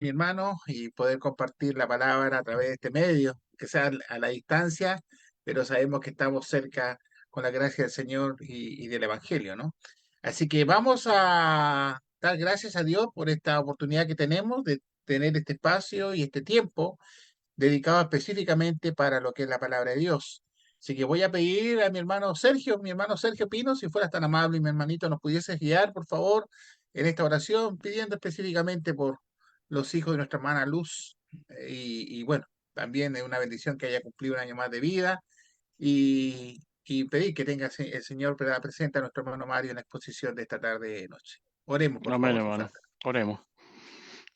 mi hermano, y poder compartir la palabra a través de este medio, que sea a la distancia, pero sabemos que estamos cerca con la gracia del Señor y del Evangelio, ¿no? Así que vamos a dar gracias a Dios por esta oportunidad que tenemos de tener este espacio y este tiempo dedicado específicamente para lo que es la palabra de Dios. Así que voy a pedir a mi hermano Sergio Pino, si fueras tan amable y mi hermanito nos pudieses guiar, por favor, en esta oración, pidiendo específicamente por los hijos de nuestra hermana Luz. Y bueno, también es una bendición que haya cumplido un año más de vida y pedir que tenga el Señor presente a nuestro hermano Mario en la exposición de esta tarde noche. Oremos, por Amén, favor, si hermano. fuera. Oremos.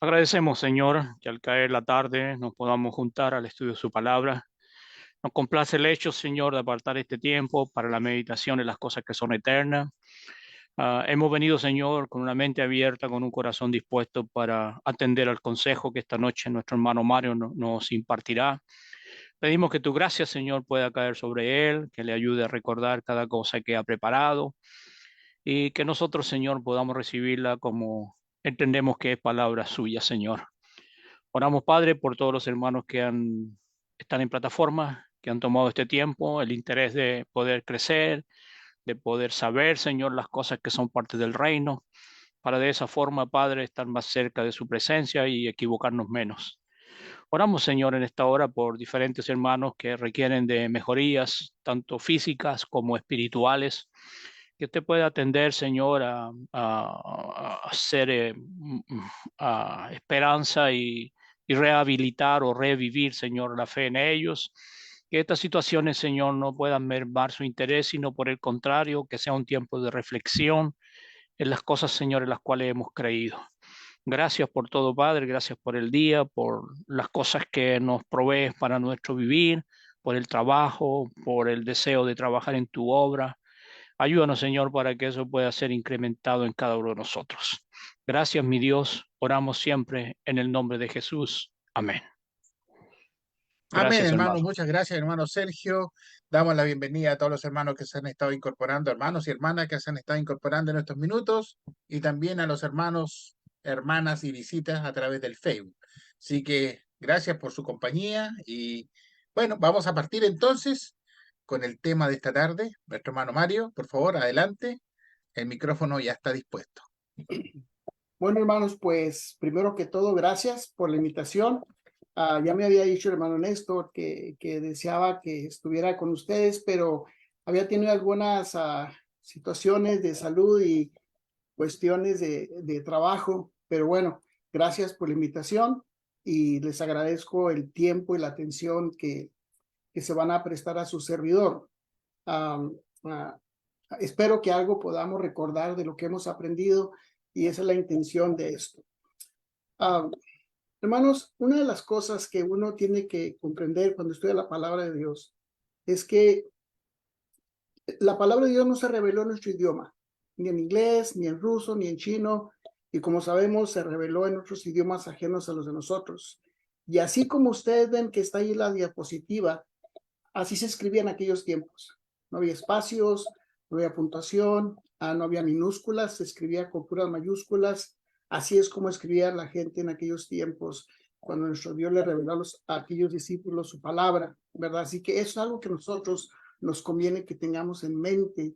Agradecemos, Señor, que al caer la tarde nos podamos juntar al estudio de su palabra. Nos complace el hecho, Señor, de apartar este tiempo para la meditación de las cosas que son eternas. Hemos venido, Señor, con una mente abierta, con un corazón dispuesto para atender al consejo que esta noche nuestro hermano Mario nos impartirá. Pedimos que tu gracia, Señor, pueda caer sobre él, que le ayude a recordar cada cosa que ha preparado y que nosotros, Señor, podamos recibirla como entendemos que es palabra suya, Señor. Oramos, Padre, por todos los hermanos que están en plataforma, que han tomado este tiempo, el interés de poder crecer, de poder saber, Señor, las cosas que son parte del reino, para de esa forma, Padre, estar más cerca de su presencia y equivocarnos menos. Oramos, Señor, en esta hora por diferentes hermanos que requieren de mejorías, tanto físicas como espirituales, que usted pueda atender, Señor, a hacer a esperanza y rehabilitar o revivir, Señor, la fe en ellos. Que estas situaciones, Señor, no puedan mermar su interés, sino por el contrario, que sea un tiempo de reflexión en las cosas, Señor, en las cuales hemos creído. Gracias por todo, Padre, gracias por el día, por las cosas que nos provees para nuestro vivir, por el trabajo, por el deseo de trabajar en tu obra. Ayúdanos, Señor, para que eso pueda ser incrementado en cada uno de nosotros. Gracias, mi Dios. Oramos siempre en el nombre de Jesús. Amén. Amén, Gracias, hermano. hermano. Muchas gracias, hermano Sergio. Damos la bienvenida a todos los hermanos que se han estado incorporando, hermanos y hermanas que se han estado incorporando en estos minutos, y también a los hermanos, hermanas y visitas a través del Facebook. Así que gracias por su compañía y bueno, vamos a partir entonces con el tema de esta tarde. Nuestro hermano Mario, por favor, adelante. El micrófono ya está dispuesto. Bueno, hermanos, pues primero que todo, gracias por la invitación. Ya me había dicho el hermano Néstor que deseaba que estuviera con ustedes, pero había tenido algunas situaciones de salud y cuestiones de trabajo. Pero bueno, gracias por la invitación y les agradezco el tiempo y la atención que se van a prestar a su servidor. Ah, ah, Espero que algo podamos recordar de lo que hemos aprendido y esa es la intención de esto. Hermanos, una de las cosas que uno tiene que comprender cuando estudia la palabra de Dios es que la palabra de Dios no se reveló en nuestro idioma, ni en inglés, ni en ruso, ni en chino, y como sabemos, se reveló en otros idiomas ajenos a los de nosotros. Y así como ustedes ven que está ahí la diapositiva, así se escribía en aquellos tiempos. No había espacios, no había puntuación, no había minúsculas, se escribía con puras mayúsculas. Así es como escribía la gente en aquellos tiempos, cuando nuestro Dios le reveló a aquellos discípulos su palabra, ¿verdad? Así que eso es algo que nosotros nos conviene que tengamos en mente,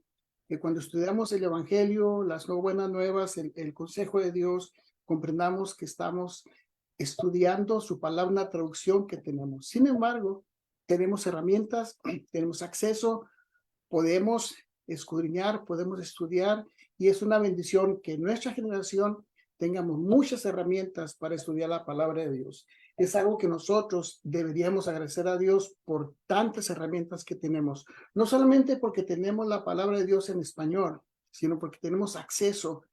que cuando estudiamos el Evangelio, las buenas nuevas, el consejo de Dios, comprendamos que estamos estudiando su palabra, una traducción que tenemos. Sin embargo, tenemos herramientas, tenemos acceso, podemos escudriñar, podemos estudiar, y es una bendición que en nuestra generación tengamos muchas herramientas para estudiar la palabra de Dios. Es algo que nosotros deberíamos agradecer a Dios por tantas herramientas que tenemos, no solamente porque tenemos la palabra de Dios en español, sino porque tenemos acceso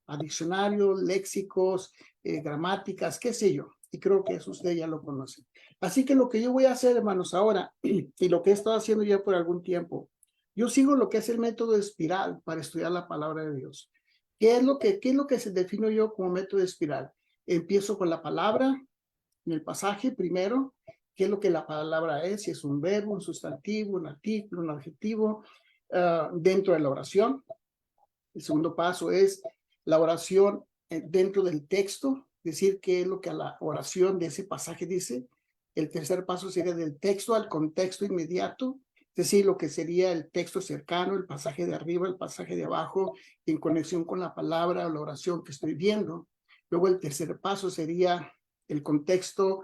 a diccionarios, léxicos, gramáticas, qué sé yo, y creo que eso ustedes ya lo conocen. Así que lo que yo voy a hacer, hermanos, ahora, y lo que he estado haciendo ya por algún tiempo, yo sigo lo que es el método espiral para estudiar la palabra de Dios. ¿Qué es lo que se defino yo como método espiral? Empiezo con la palabra en el pasaje primero, qué es lo que la palabra es, si es un verbo, un sustantivo, un artículo, un adjetivo, dentro de la oración. El segundo paso es la oración dentro del texto, decir qué es lo que a la oración de ese pasaje dice. El tercer paso sería del texto al contexto inmediato, es decir, lo que sería el texto cercano, el pasaje de arriba, el pasaje de abajo, en conexión con la palabra o la oración que estoy viendo. Luego el tercer paso sería el contexto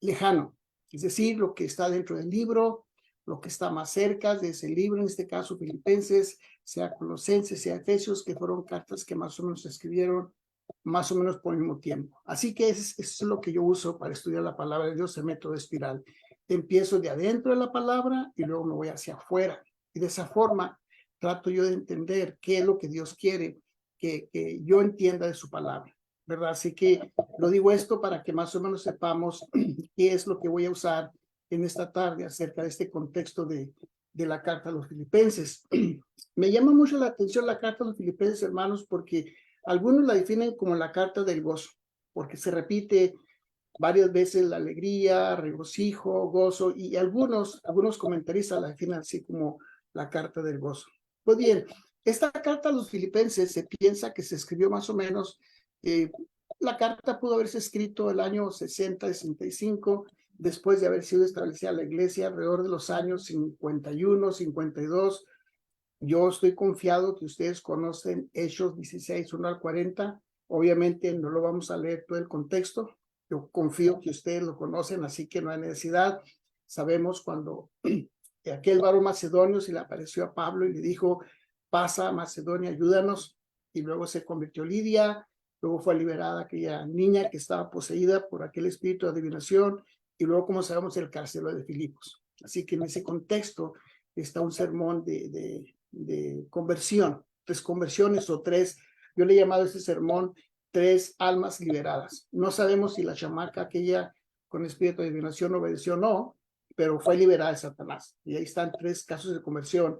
lejano, es decir, lo que está dentro del libro, lo que está más cerca de ese libro, en este caso Filipenses, sea Colosenses, sea Efesios, que fueron cartas que más o menos se escribieron más o menos por el mismo tiempo. Así que eso es lo que yo uso para estudiar la palabra de Dios, el método espiral. Empiezo de adentro de la palabra y luego me voy hacia afuera. Y de esa forma trato yo de entender qué es lo que Dios quiere que yo entienda de su palabra, ¿verdad? Así que lo digo esto para que más o menos sepamos qué es lo que voy a usar en esta tarde acerca de este contexto de la carta a los filipenses. Me llama mucho la atención la carta a los filipenses, hermanos, porque algunos la definen como la carta del gozo, porque se repite varias veces la alegría, regocijo, gozo, y algunos comentaristas la definen así como la carta del gozo. Pues bien, esta carta a los filipenses se piensa que se escribió más o menos, la carta pudo haberse escrito el año 60-65, después de haber sido establecida la iglesia, alrededor de los años 51, 52. Yo estoy confiado que ustedes conocen Hechos 16, 1 al 40. Obviamente no lo vamos a leer todo el contexto. Yo confío que ustedes lo conocen, así que no hay necesidad. Sabemos cuando aquel varón macedonio se le apareció a Pablo y le dijo, pasa a Macedonia, ayúdanos. Y luego se convirtió Lidia, luego fue liberada aquella niña que estaba poseída por aquel espíritu de adivinación, y luego, como sabemos, el carcelero de Filipos. Así que en ese contexto está un sermón de conversión, 3 conversiones o 3, yo le he llamado a ese sermón 3 almas liberadas. No sabemos si la chamaca aquella con espíritu de adivinación obedeció o no, pero fue liberada de Satanás. Y ahí están 3 casos de conversión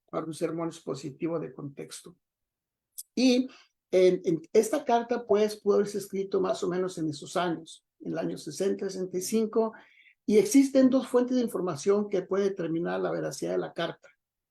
para un sermón expositivo de contexto. Y en esta carta, pues, pudo haberse escrito más o menos en esos años, en el año 60, 65, y existen 2 fuentes de información que pueden determinar la veracidad de la carta,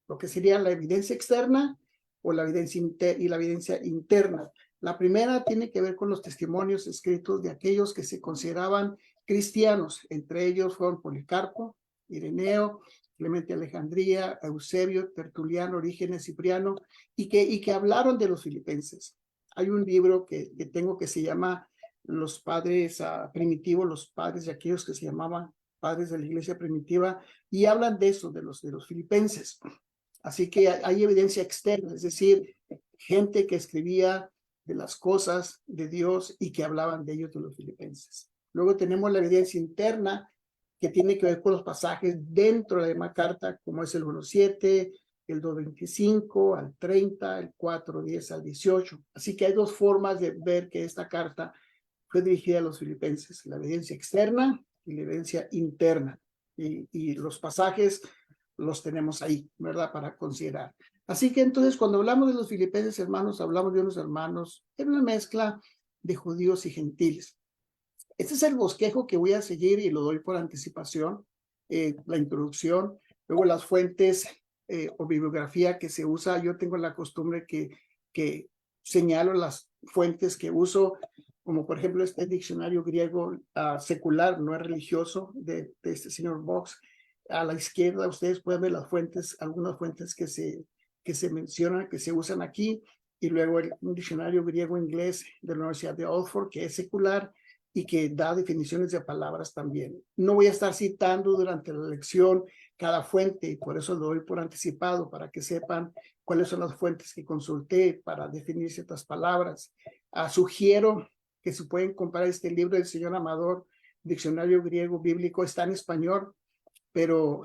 lo que sería la evidencia externa o la evidencia interna. La primera tiene que ver con los testimonios escritos de aquellos que se consideraban cristianos. Entre ellos fueron Policarpo, Ireneo, Clemente Alejandría, Eusebio, Tertuliano, Orígenes, Cipriano, y que hablaron de los filipenses. Hay un libro que tengo que se llama Los Padres Primitivos, los padres de aquellos que se llamaban padres de la iglesia primitiva, y hablan de eso, de los filipenses. Así que hay evidencia externa, es decir, gente que escribía de las cosas de Dios y que hablaban de ellos, de los filipenses. Luego tenemos la evidencia interna, que tiene que ver con los pasajes dentro de la misma carta, como es el 1:7, el 2:25 al 30, el 4:10 al 18. Así que hay 2 formas de ver que esta carta fue dirigida a los filipenses, la evidencia externa y la evidencia interna. Y los pasajes los tenemos ahí, ¿verdad? Para considerar. Así que entonces, cuando hablamos de los filipenses, hermanos, hablamos de unos hermanos en una mezcla de judíos y gentiles. Este es el bosquejo que voy a seguir y lo doy por anticipación, la introducción, luego las fuentes o bibliografía que se usa. Yo tengo la costumbre que señalo las fuentes que uso, como por ejemplo este diccionario griego secular, no es religioso, de este señor Box. A la izquierda ustedes pueden ver las fuentes, algunas fuentes que se mencionan, que se usan aquí, y luego un diccionario griego-inglés de la Universidad de Oxford, que es secular y que da definiciones de palabras también. No voy a estar citando durante la lección cada fuente, y por eso lo doy por anticipado, para que sepan cuáles son las fuentes que consulté para definir ciertas palabras. Sugiero que se pueden comprar este libro del señor Amador, Diccionario Griego Bíblico, está en español, pero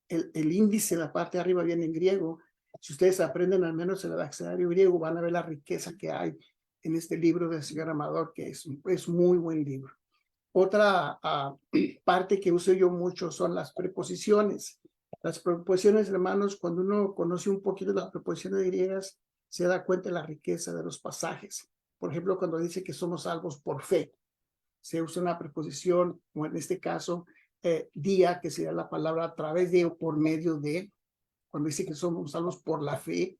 el índice en la parte de arriba viene en griego. Si ustedes aprenden al menos el diccionario griego, van a ver la riqueza que hay en este libro del señor Amador, que es muy buen libro. Otra parte que uso yo mucho son las preposiciones. Las preposiciones, hermanos, cuando uno conoce un poquito las preposiciones griegas, se da cuenta de la riqueza de los pasajes. Por ejemplo, cuando dice que somos salvos por fe, se usa una preposición, o en este caso, día, que sería la palabra a través de o por medio de. Cuando dice que somos salvos por la fe,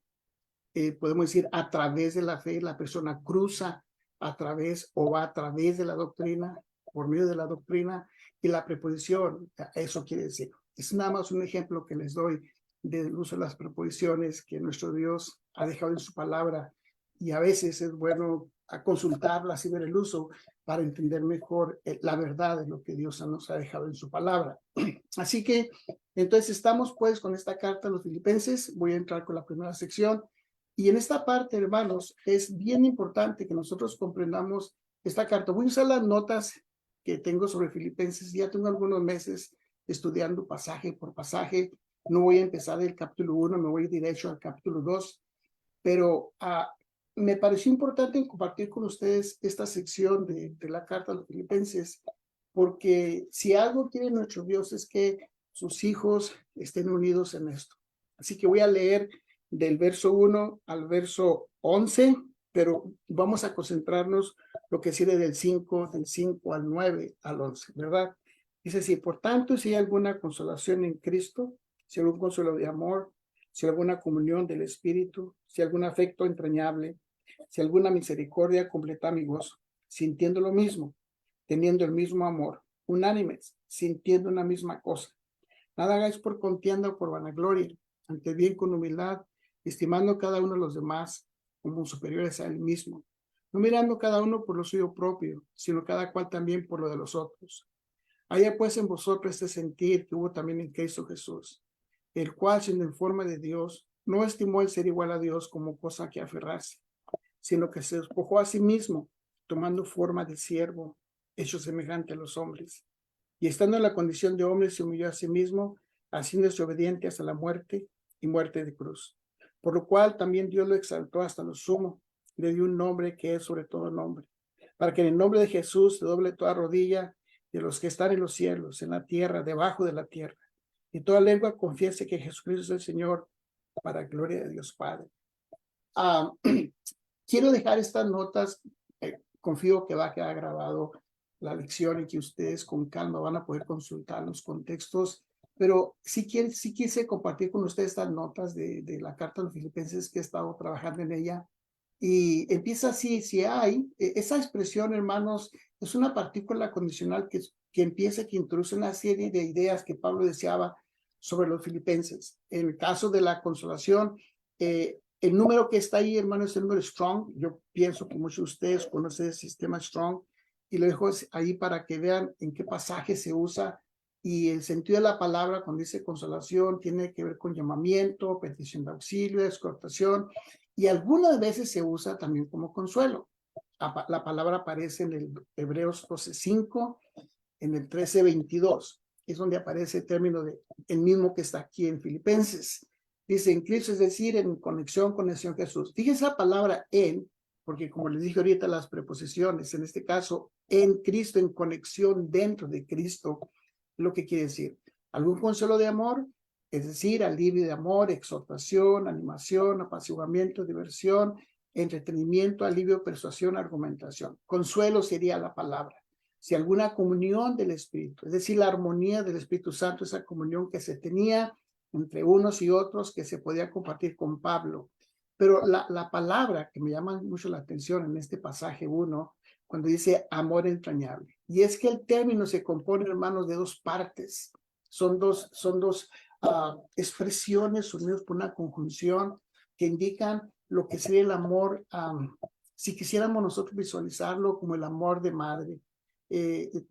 podemos decir a través de la fe, la persona cruza a través o va a través de la doctrina, por medio de la doctrina, y la preposición, eso quiere decir. Es nada más un ejemplo que les doy del uso de las preposiciones que nuestro Dios ha dejado en su palabra, y a veces es bueno a consultarlas y ver el uso para entender mejor la verdad de lo que Dios nos ha dejado en su palabra. Así que, entonces estamos pues con esta carta a los Filipenses. Voy a entrar con la primera sección. Y en esta parte, hermanos, es bien importante que nosotros comprendamos esta carta. Voy a usar las notas que tengo sobre Filipenses. Ya tengo algunos meses estudiando pasaje por pasaje. No voy a empezar del capítulo 1, me voy derecho al capítulo 2, pero me pareció importante compartir con ustedes esta sección de la carta a los Filipenses, porque si algo quiere nuestro Dios es que sus hijos estén unidos en esto. Así que voy a leer del verso 1 al verso 11, pero vamos a concentrarnos lo que sigue del 5 al 9 al 11, ¿verdad? Dice así: por tanto, si hay alguna consolación en Cristo, si algún consuelo de amor, si alguna comunión del Espíritu, si algún afecto entrañable, si alguna misericordia, completa mi gozo, sintiendo lo mismo, teniendo el mismo amor, unánimes, sintiendo una misma cosa. Nada hagáis por contienda o por vanagloria, ante bien con humildad, estimando cada uno de los demás como superiores a él mismo, no mirando cada uno por lo suyo propio, sino cada cual también por lo de los otros. Haya pues en vosotros este sentir que hubo también en Cristo Jesús, el cual, siendo en forma de Dios, no estimó el ser igual a Dios como cosa que aferrarse, sino que se despojó a sí mismo, tomando forma de siervo, hecho semejante a los hombres. Y estando en la condición de hombre, se humilló a sí mismo, haciéndose obediente hasta la muerte y muerte de cruz. Por lo cual también Dios lo exaltó hasta lo sumo, le dio un nombre que es sobre todo nombre, para que en el nombre de Jesús se doble toda rodilla de los que están en los cielos, en la tierra, debajo de la tierra, y toda lengua confiese que Jesucristo es el Señor, para gloria de Dios Padre. Quiero dejar estas notas, confío que va a quedar grabado la lección y que ustedes con calma van a poder consultar los contextos, pero sí quise compartir con ustedes estas notas de la carta a los Filipenses, que he estado trabajando en ella. Y empieza así: si hay, esa expresión, hermanos, es una partícula condicional que empieza, que introduce una serie de ideas que Pablo deseaba sobre los filipenses. En el caso de la consolación, el número que está ahí, hermano, es el número Strong. Yo pienso que muchos de ustedes conocen el sistema Strong, y lo dejo ahí para que vean en qué pasaje se usa. Y el sentido de la palabra, cuando dice consolación, tiene que ver con llamamiento, petición de auxilio, exhortación, y algunas veces se usa también como consuelo. La palabra aparece en el Hebreos 12:5, en el 13:22. Es donde aparece el término de el mismo que está aquí en Filipenses. Dice en Cristo, es decir, en conexión con el Señor Jesús. Fíjense la palabra en, porque como les dije ahorita, las preposiciones, en este caso, en Cristo, en conexión dentro de Cristo, lo que quiere decir algún consuelo de amor, es decir, alivio de amor, exhortación, animación, apaciguamiento, diversión, entretenimiento, alivio, persuasión, argumentación. Consuelo sería la palabra. Si alguna comunión del Espíritu, es decir, la armonía del Espíritu Santo, esa comunión que se tenía entre unos y otros, que se podía compartir con Pablo. Pero la palabra que me llama mucho la atención en este pasaje 1, cuando dice amor entrañable, y es que el término se compone, hermanos, de dos partes. Son dos expresiones unidas por una conjunción que indican lo que sería el amor, si quisiéramos nosotros visualizarlo como el amor de madre.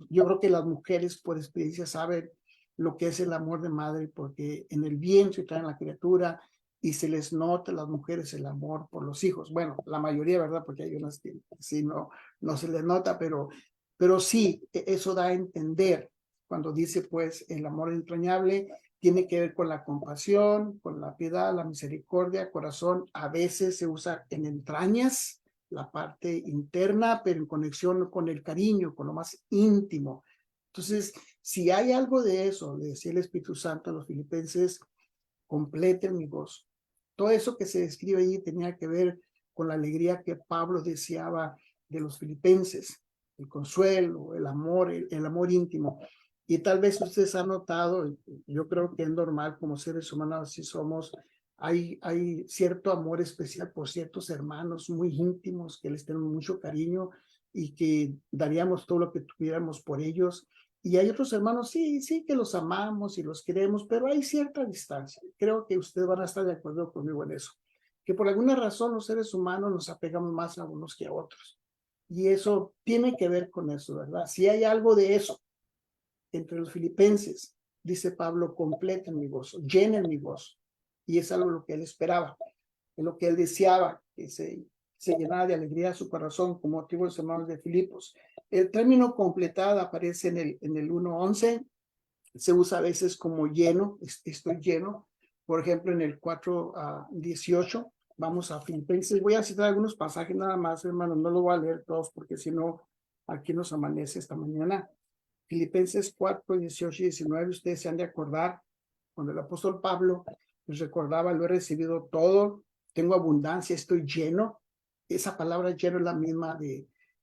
Yo creo que las mujeres por experiencia saben lo que es el amor de madre, porque en el vientre traen la criatura y se les nota a las mujeres el amor por los hijos. Bueno, la mayoría, ¿verdad? Porque hay unas que sí no se les nota, pero sí, eso da a entender cuando dice pues el amor entrañable. Tiene que ver con la compasión, con la piedad, la misericordia, corazón. A veces se usa en entrañas, la parte interna, pero en conexión con el cariño, con lo más íntimo. Entonces, si hay algo de eso, le decía el Espíritu Santo a los filipenses, completen mi gozo. Todo eso que se describe allí tenía que ver con la alegría que Pablo deseaba de los filipenses, el consuelo, el amor íntimo. Y tal vez ustedes han notado, yo creo que es normal, como seres humanos así somos, hay cierto amor especial por ciertos hermanos muy íntimos que les tenemos mucho cariño y que daríamos todo lo que tuviéramos por ellos. Y hay otros hermanos, sí, sí, que los amamos y los queremos, pero hay cierta distancia. Creo que ustedes van a estar de acuerdo conmigo en eso, que por alguna razón los seres humanos nos apegamos más a unos que a otros. Y eso tiene que ver con eso, ¿verdad? Si hay algo de eso entre los filipenses, dice Pablo, completen mi gozo, llenen mi gozo. Y es algo lo que él esperaba, es lo que él deseaba, que se llenara de alegría su corazón, como motivo de los hermanos de Filipos. El término completada aparece en el 1:11, se usa a veces como lleno, estoy lleno. Por ejemplo, en el 4:18, vamos a Filipenses. Voy a citar algunos pasajes nada más, hermanos, no lo voy a leer todos porque si no, aquí nos amanece esta mañana. Filipenses 4:18 y 19, ustedes se han de acordar, cuando el apóstol Pablo les recordaba, lo he recibido todo, tengo abundancia, estoy lleno. Esa palabra lleno es la misma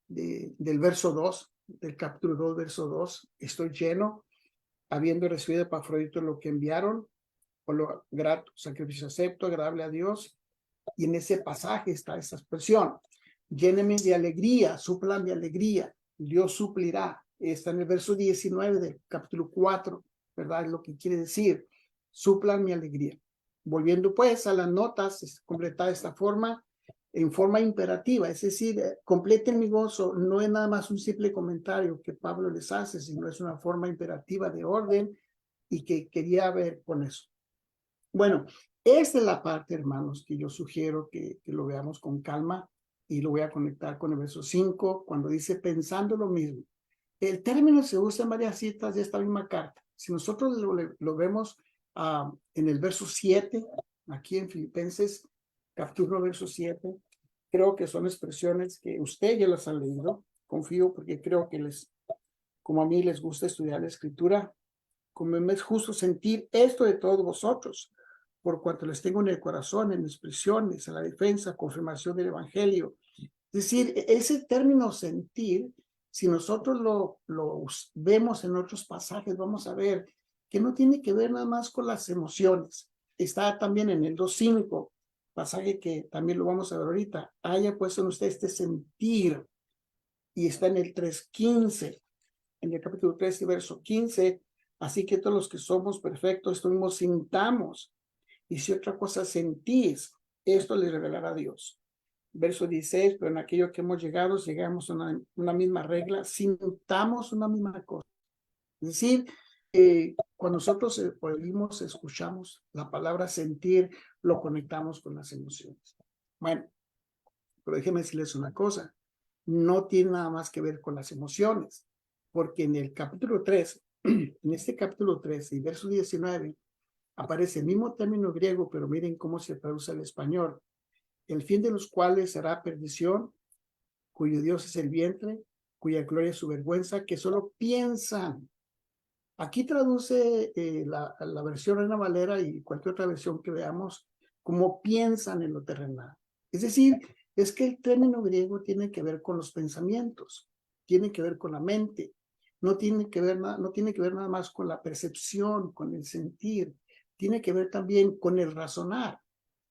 del verso 2, del capítulo 2, verso 2, estoy lleno, habiendo recibido de Epafrodito lo que enviaron, por lo grato, sacrificio acepto, agradable a Dios. Y en ese pasaje está esa expresión, lléneme de alegría, suplan de alegría, Dios suplirá. Está en el verso 19 del capítulo 4, ¿verdad? Es lo que quiere decir, suplan mi alegría. Volviendo pues a las notas, completada de esta forma, en forma imperativa, es decir, completen mi gozo, no es nada más un simple comentario que Pablo les hace, sino es una forma imperativa de orden y que quería ver con eso. Bueno, esta es la parte, hermanos, que yo sugiero que lo veamos con calma y lo voy a conectar con el verso 5, cuando dice pensando lo mismo. El término se usa en varias citas de esta misma carta. Si nosotros lo vemos en el verso 7, aquí en Filipenses, capítulo verso 7, creo que son expresiones que usted ya las ha leído. Confío porque creo que como a mí les gusta estudiar la escritura, como me es justo sentir esto de todos vosotros, por cuanto les tengo en el corazón, en mis prisiones, en la defensa, confirmación del evangelio. Es decir, ese término sentir, si nosotros lo vemos en otros pasajes, vamos a ver que no tiene que ver nada más con las emociones. Está también en el 2:5, pasaje que también lo vamos a ver ahorita. Haya puesto en usted este sentir, y está en el 3:15, en el capítulo 3 y verso 15. Así que todos los que somos perfectos, esto mismo sintamos. Y si otra cosa sentís, esto le revelará a Dios. Verso 16, pero en aquello que hemos llegado, llegamos a una misma regla, sintamos una misma cosa. Es decir, cuando nosotros oímos, escuchamos la palabra sentir, lo conectamos con las emociones. Bueno, pero déjenme decirles una cosa, no tiene nada más que ver con las emociones, porque en el capítulo 3, en este capítulo 3 y verso 19, aparece el mismo término griego, pero miren cómo se traduce al español. El fin de los cuales será perdición, cuyo Dios es el vientre, cuya gloria es su vergüenza, que solo piensan. Aquí traduce la versión Reina Valera y cualquier otra versión que veamos, como piensan en lo terrenal. Es decir, es que el término griego tiene que ver con los pensamientos, tiene que ver con la mente, no tiene que ver nada más con la percepción, con el sentir, tiene que ver también con el razonar.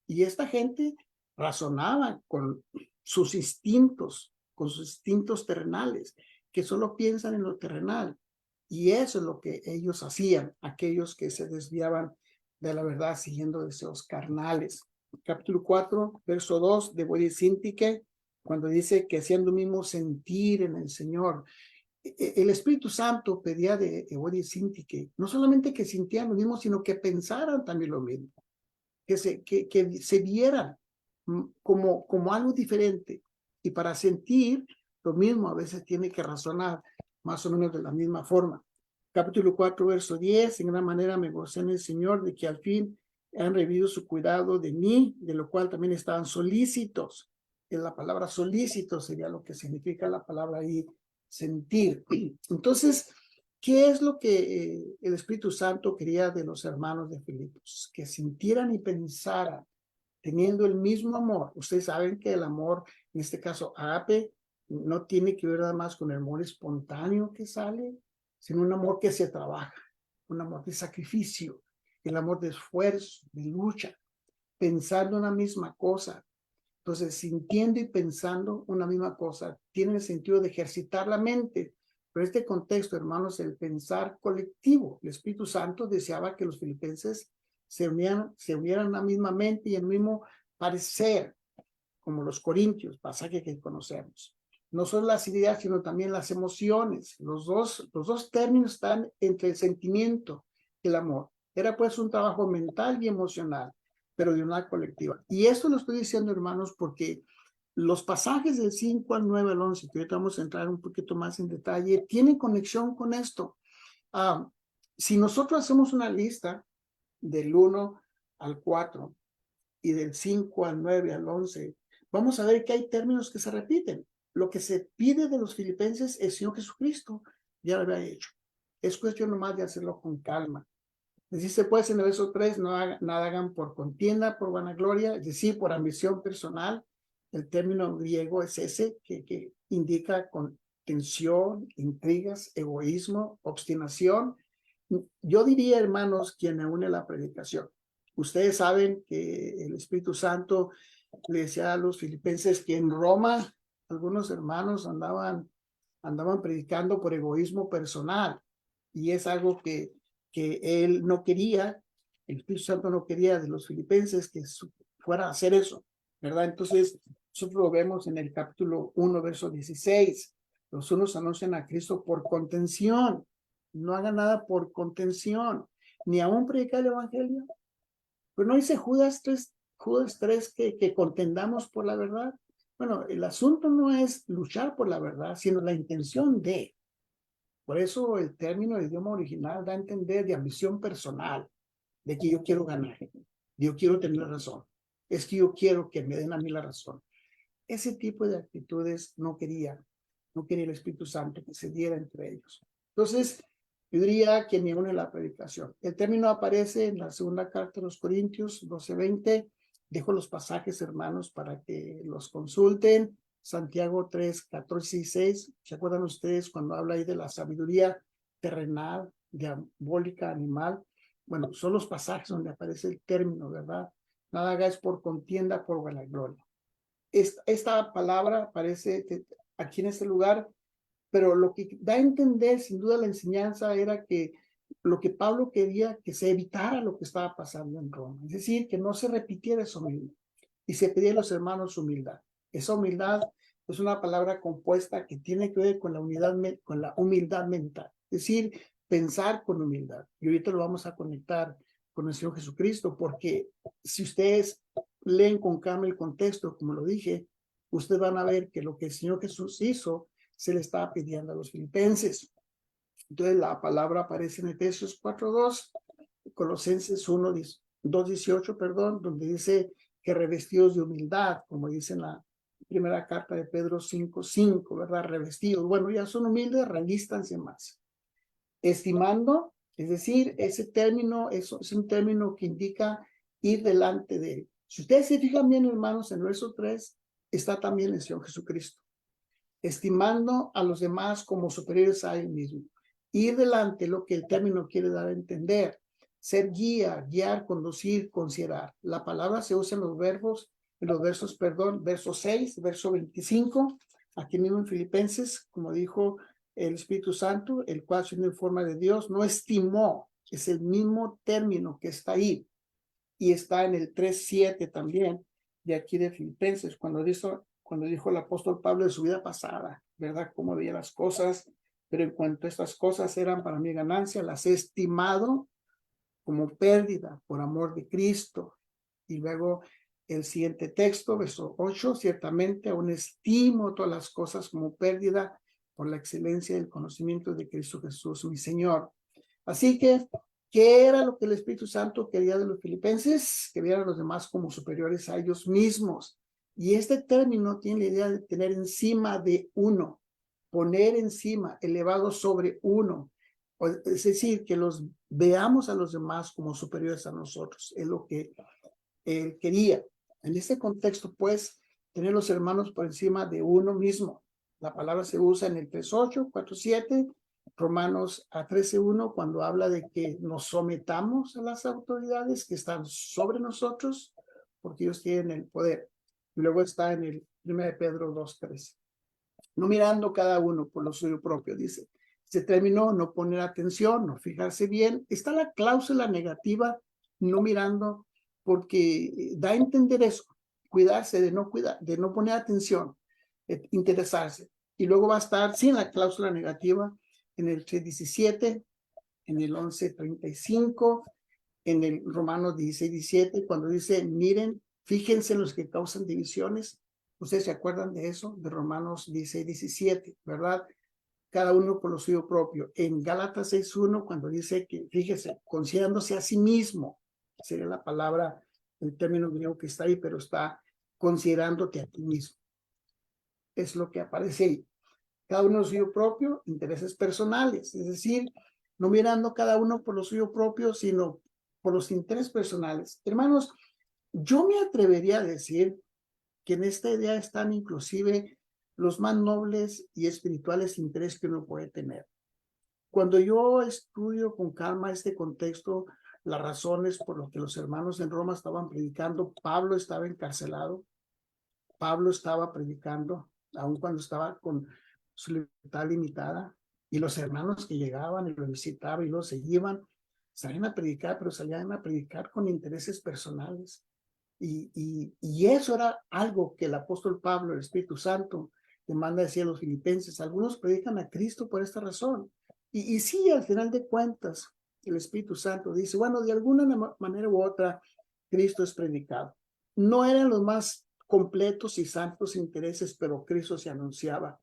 Y esta gente razonaba con sus instintos terrenales, que solo piensan en lo terrenal. Y eso es lo que ellos hacían, aquellos que se desviaban de la verdad siguiendo deseos carnales. Capítulo 4, verso 2 de Bodhi Sintique, cuando dice que haciendo mismo sentir en el Señor. El Espíritu Santo pedía de Bodhi Sintique, no solamente que sintieran lo mismo, sino que pensaran también lo mismo. Que se vieran como algo diferente. Y para sentir lo mismo, a veces tiene que razonar más o menos de la misma forma. Capítulo 4, verso 10, en gran manera me gocé en el Señor de que al fin han revivido su cuidado de mí, de lo cual también estaban solícitos. En la palabra solícito sería lo que significa la palabra ahí, sentir. Entonces, ¿qué es lo que el Espíritu Santo quería de los hermanos de Filipos? Que sintieran y pensaran, teniendo el mismo amor. Ustedes saben que el amor, en este caso ágape, no tiene que ver nada más con el amor espontáneo que sale, sino un amor que se trabaja, un amor de sacrificio, el amor de esfuerzo, de lucha. pensando una misma cosa. Entonces, sintiendo y pensando una misma cosa, tiene el sentido de ejercitar la mente. Pero este contexto, hermanos, el pensar colectivo. El Espíritu Santo deseaba que los filipenses se unieran en la misma mente y en el mismo parecer, como los corintios, pasaje que conocemos. No solo las ideas, sino también las emociones. Los dos términos están entre el sentimiento y el amor. Era pues un trabajo mental y emocional, pero de una colectiva. Y esto lo estoy diciendo, hermanos, porque los pasajes del 5 al 9 al 11, que ahorita vamos a entrar un poquito más en detalle, tienen conexión con esto. Si nosotros hacemos una lista del 1 al 4 y del 5 al 9 al 11, vamos a ver que hay términos que se repiten. Lo que se pide de los filipenses, el Señor Jesucristo ya lo había hecho. Es cuestión nomás de hacerlo con calma. Dice pues en el verso 3, nada hagan por contienda, por vanagloria, es decir, por ambición personal. El término griego es ese que indica contención, intrigas, egoísmo, obstinación. Yo diría, hermanos, quien une la predicación. Ustedes saben que el Espíritu Santo le decía a los filipenses que en Roma algunos hermanos andaban predicando por egoísmo personal, y es algo que él no quería, el Espíritu Santo no quería de los filipenses que fuera a hacer eso, ¿verdad? Entonces, nosotros lo vemos en el capítulo 1, verso 16. Los unos anuncian a Cristo por contención. No hagan nada por contención, ni aún predicar el evangelio. Pero no dice Judas 3 que contendamos por la verdad. Bueno, el asunto no es luchar por la verdad, sino la intención de. Por eso el término del idioma original da a entender de ambición personal, de que yo quiero ganar, yo quiero tener razón, es que yo quiero que me den a mí la razón. Ese tipo de actitudes no quería el Espíritu Santo que se diera entre ellos. Entonces, yo diría que ni une la predicación. El término aparece en la segunda carta de los Corintios 12:20. Dejo los pasajes, hermanos, para que los consulten. Santiago 3:14-16. ¿Se acuerdan ustedes cuando habla ahí de la sabiduría terrenal, diabólica, animal? Bueno, son los pasajes donde aparece el término, ¿verdad? Nada hagáis por contienda, por vanagloria. Esta palabra aparece aquí en este lugar, pero lo que da a entender sin duda la enseñanza era que lo que Pablo quería que se evitara lo que estaba pasando en Roma, es decir, que no se repitiera esa humildad, y se pedía a los hermanos humildad. Esa humildad es una palabra compuesta que tiene que ver con la humildad mental, es decir, pensar con humildad. Y ahorita lo vamos a conectar con el Señor Jesucristo, porque si ustedes leen con calma el contexto, como lo dije, ustedes van a ver que lo que el Señor Jesús hizo se le estaba pidiendo a los filipenses. Entonces la palabra aparece en Efesios 4:2, Colosenses 2:18, donde dice que revestidos de humildad, como dice en la primera carta de Pedro 5:5, ¿verdad? Revestidos. Bueno, ya son humildes, revístanse más. Estimando, es decir, ese término es un término que indica ir delante de él. Si ustedes se fijan bien, hermanos, en el verso 3 está también el Señor Jesucristo. Estimando a los demás como superiores a él mismo. Ir delante, lo que el término quiere dar a entender. Ser guía, guiar, conducir, considerar. La palabra se usa en los versos, verso 6, verso 25, aquí mismo en Filipenses, como dijo el Espíritu Santo, el cual siendo en forma de Dios, no estimó, es el mismo término que está ahí, y está en el 3:7 también, de aquí de Filipenses, cuando dijo el apóstol Pablo de su vida pasada, ¿verdad? Cómo veía las cosas, pero en cuanto a estas cosas eran para mi ganancia, las he estimado como pérdida por amor de Cristo. Y luego el siguiente texto, verso 8, ciertamente aún estimo todas las cosas como pérdida por la excelencia del conocimiento de Cristo Jesús, mi Señor. Así que, ¿qué era lo que el Espíritu Santo quería de los filipenses? Que vieran a los demás como superiores a ellos mismos. Y este término tiene la idea de tener encima de uno, poner encima, elevado sobre uno. Es decir, que los veamos a los demás como superiores a nosotros. Es lo que él quería. En este contexto, pues, tener los hermanos por encima de uno mismo. La palabra se usa en el 3:8, 4:7, Romanos 13:1, cuando habla de que nos sometamos a las autoridades que están sobre nosotros, porque ellos tienen el poder. Y luego está en el 1 Pedro 2:13. No mirando cada uno por lo suyo propio, dice. Se terminó no poner atención, no fijarse bien. Está la cláusula negativa, no mirando, porque da a entender eso, cuidarse de no cuidar, de no poner atención, interesarse. Y luego va a estar sin la cláusula negativa en el 3:17, en el 11:35, en el Romanos 16:17, cuando dice, miren, fíjense en los que causan divisiones. ¿Ustedes se acuerdan de eso? De Romanos 16:17, ¿verdad? Cada uno por lo suyo propio. En Gálatas 6:1, cuando dice que, fíjese, considerándose a sí mismo, sería la palabra, el término griego que está ahí, pero está considerándote a ti mismo. Es lo que aparece ahí. Cada uno lo suyo propio, intereses personales, es decir, no mirando cada uno por lo suyo propio, sino por los intereses personales. Hermanos, yo me atrevería a decir que en esta idea están inclusive los más nobles y espirituales intereses que uno puede tener. Cuando yo estudio con calma este contexto, las razones por las que los hermanos en Roma estaban predicando, Pablo estaba encarcelado, Pablo estaba predicando, aun cuando estaba con su libertad limitada, y los hermanos que llegaban y lo visitaban y lo seguían, salían a predicar, pero salían a predicar con intereses personales. Y eso era algo que el apóstol Pablo, el Espíritu Santo, le manda a decir a los filipenses. Algunos predican a Cristo por esta razón. Y sí, al final de cuentas, el Espíritu Santo dice, bueno, de alguna manera u otra, Cristo es predicado. No eran los más completos y santos intereses, pero Cristo se anunciaba.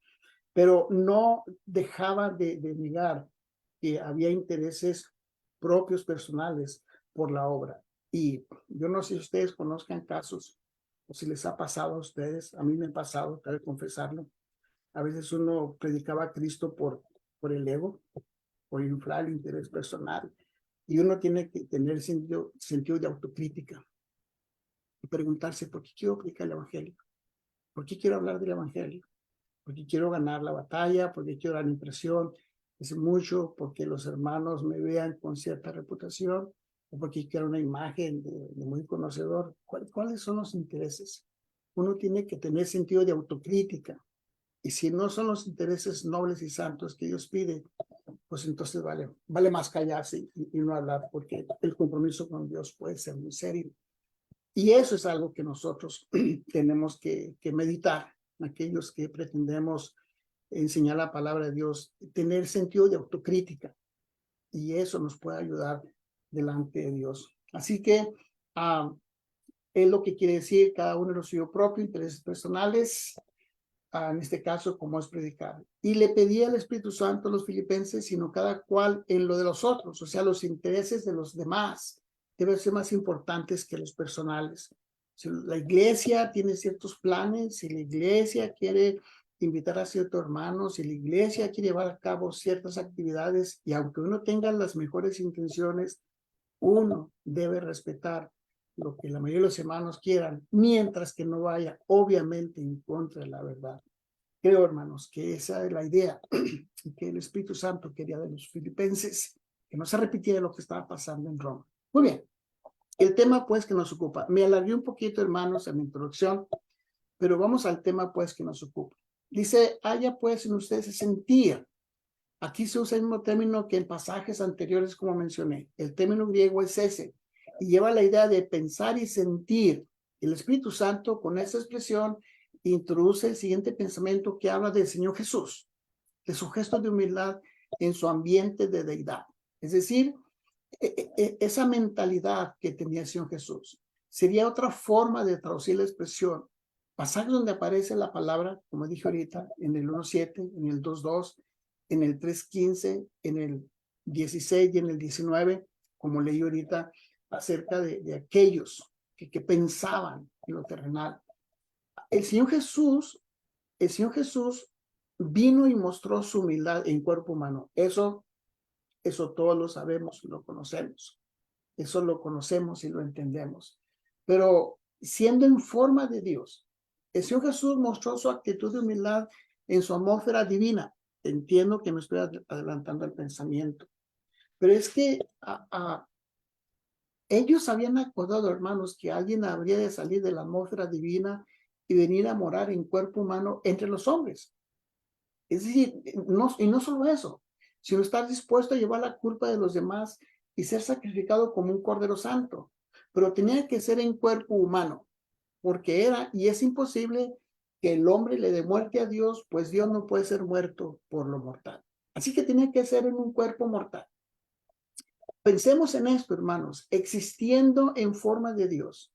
Pero no dejaba de negar que había intereses propios personales por la obra. Y yo no sé si ustedes conozcan casos o si les ha pasado a ustedes, a mí me ha pasado, cabe confesarlo. A veces uno predicaba a Cristo por el ego, por inflar el interés personal. Y uno tiene que tener sentido de autocrítica y preguntarse, ¿por qué quiero predicar el Evangelio? ¿Por qué quiero hablar del Evangelio? ¿Porque quiero ganar la batalla? ¿Porque quiero dar impresión? Es mucho porque los hermanos me vean con cierta reputación, o porque quiero una imagen de muy conocedor. ¿Cuáles son los intereses? Uno tiene que tener sentido de autocrítica. Y si no son los intereses nobles y santos que Dios pide, pues entonces vale más callarse y no hablar, porque el compromiso con Dios puede ser muy serio. Y eso es algo que nosotros tenemos que meditar, aquellos que pretendemos enseñar la palabra de Dios, tener sentido de autocrítica, y eso nos puede ayudar delante de Dios. Así que es lo que quiere decir cada uno de los suyos propios intereses personales, en este caso como es predicar. Y le pedía al Espíritu Santo a los filipenses, sino cada cual en lo de los otros, o sea, los intereses de los demás deben ser más importantes que los personales. Si la iglesia tiene ciertos planes, si la iglesia quiere invitar a ciertos hermanos, si la iglesia quiere llevar a cabo ciertas actividades, y aunque uno tenga las mejores intenciones, uno debe respetar lo que la mayoría de los hermanos quieran, mientras que no vaya obviamente en contra de la verdad. Creo, hermanos, que esa es la idea que el Espíritu Santo quería de los filipenses, que no se repitiera lo que estaba pasando en Roma. Muy bien, el tema pues que nos ocupa. Me alargué un poquito, hermanos, en la introducción, pero vamos al tema pues que nos ocupa. Dice, haya pues en ustedes ese sentir. Aquí se usa el mismo término que en pasajes anteriores, como mencioné. El término griego es ese, y lleva la idea de pensar y sentir. El Espíritu Santo, con esa expresión, introduce el siguiente pensamiento que habla del Señor Jesús, de su gesto de humildad en su ambiente de deidad. Es decir, esa mentalidad que tenía el Señor Jesús. Sería otra forma de traducir la expresión. Pasajes donde aparece la palabra, como dije ahorita, en el 1:7, en el 2:2, en el 3:15, en el 16 y en el 19, como leí ahorita, acerca de aquellos que pensaban en lo terrenal. El Señor Jesús vino y mostró su humildad en cuerpo humano. Eso todos lo sabemos, lo conocemos. Eso lo conocemos y lo entendemos. Pero siendo en forma de Dios, el Señor Jesús mostró su actitud de humildad en su atmósfera divina. Entiendo que me estoy adelantando al pensamiento, pero es que Ellos habían acordado, hermanos, que alguien habría de salir de la atmósfera divina y venir a morar en cuerpo humano entre los hombres. Es decir, y no solo eso, sino estar dispuesto a llevar la culpa de los demás y ser sacrificado como un cordero santo. Pero tenía que ser en cuerpo humano, porque era y es imposible que el hombre le dé muerte a Dios, pues Dios no puede ser muerto por lo mortal. Así que tenía que ser en un cuerpo mortal. Pensemos en esto, hermanos, existiendo en forma de Dios.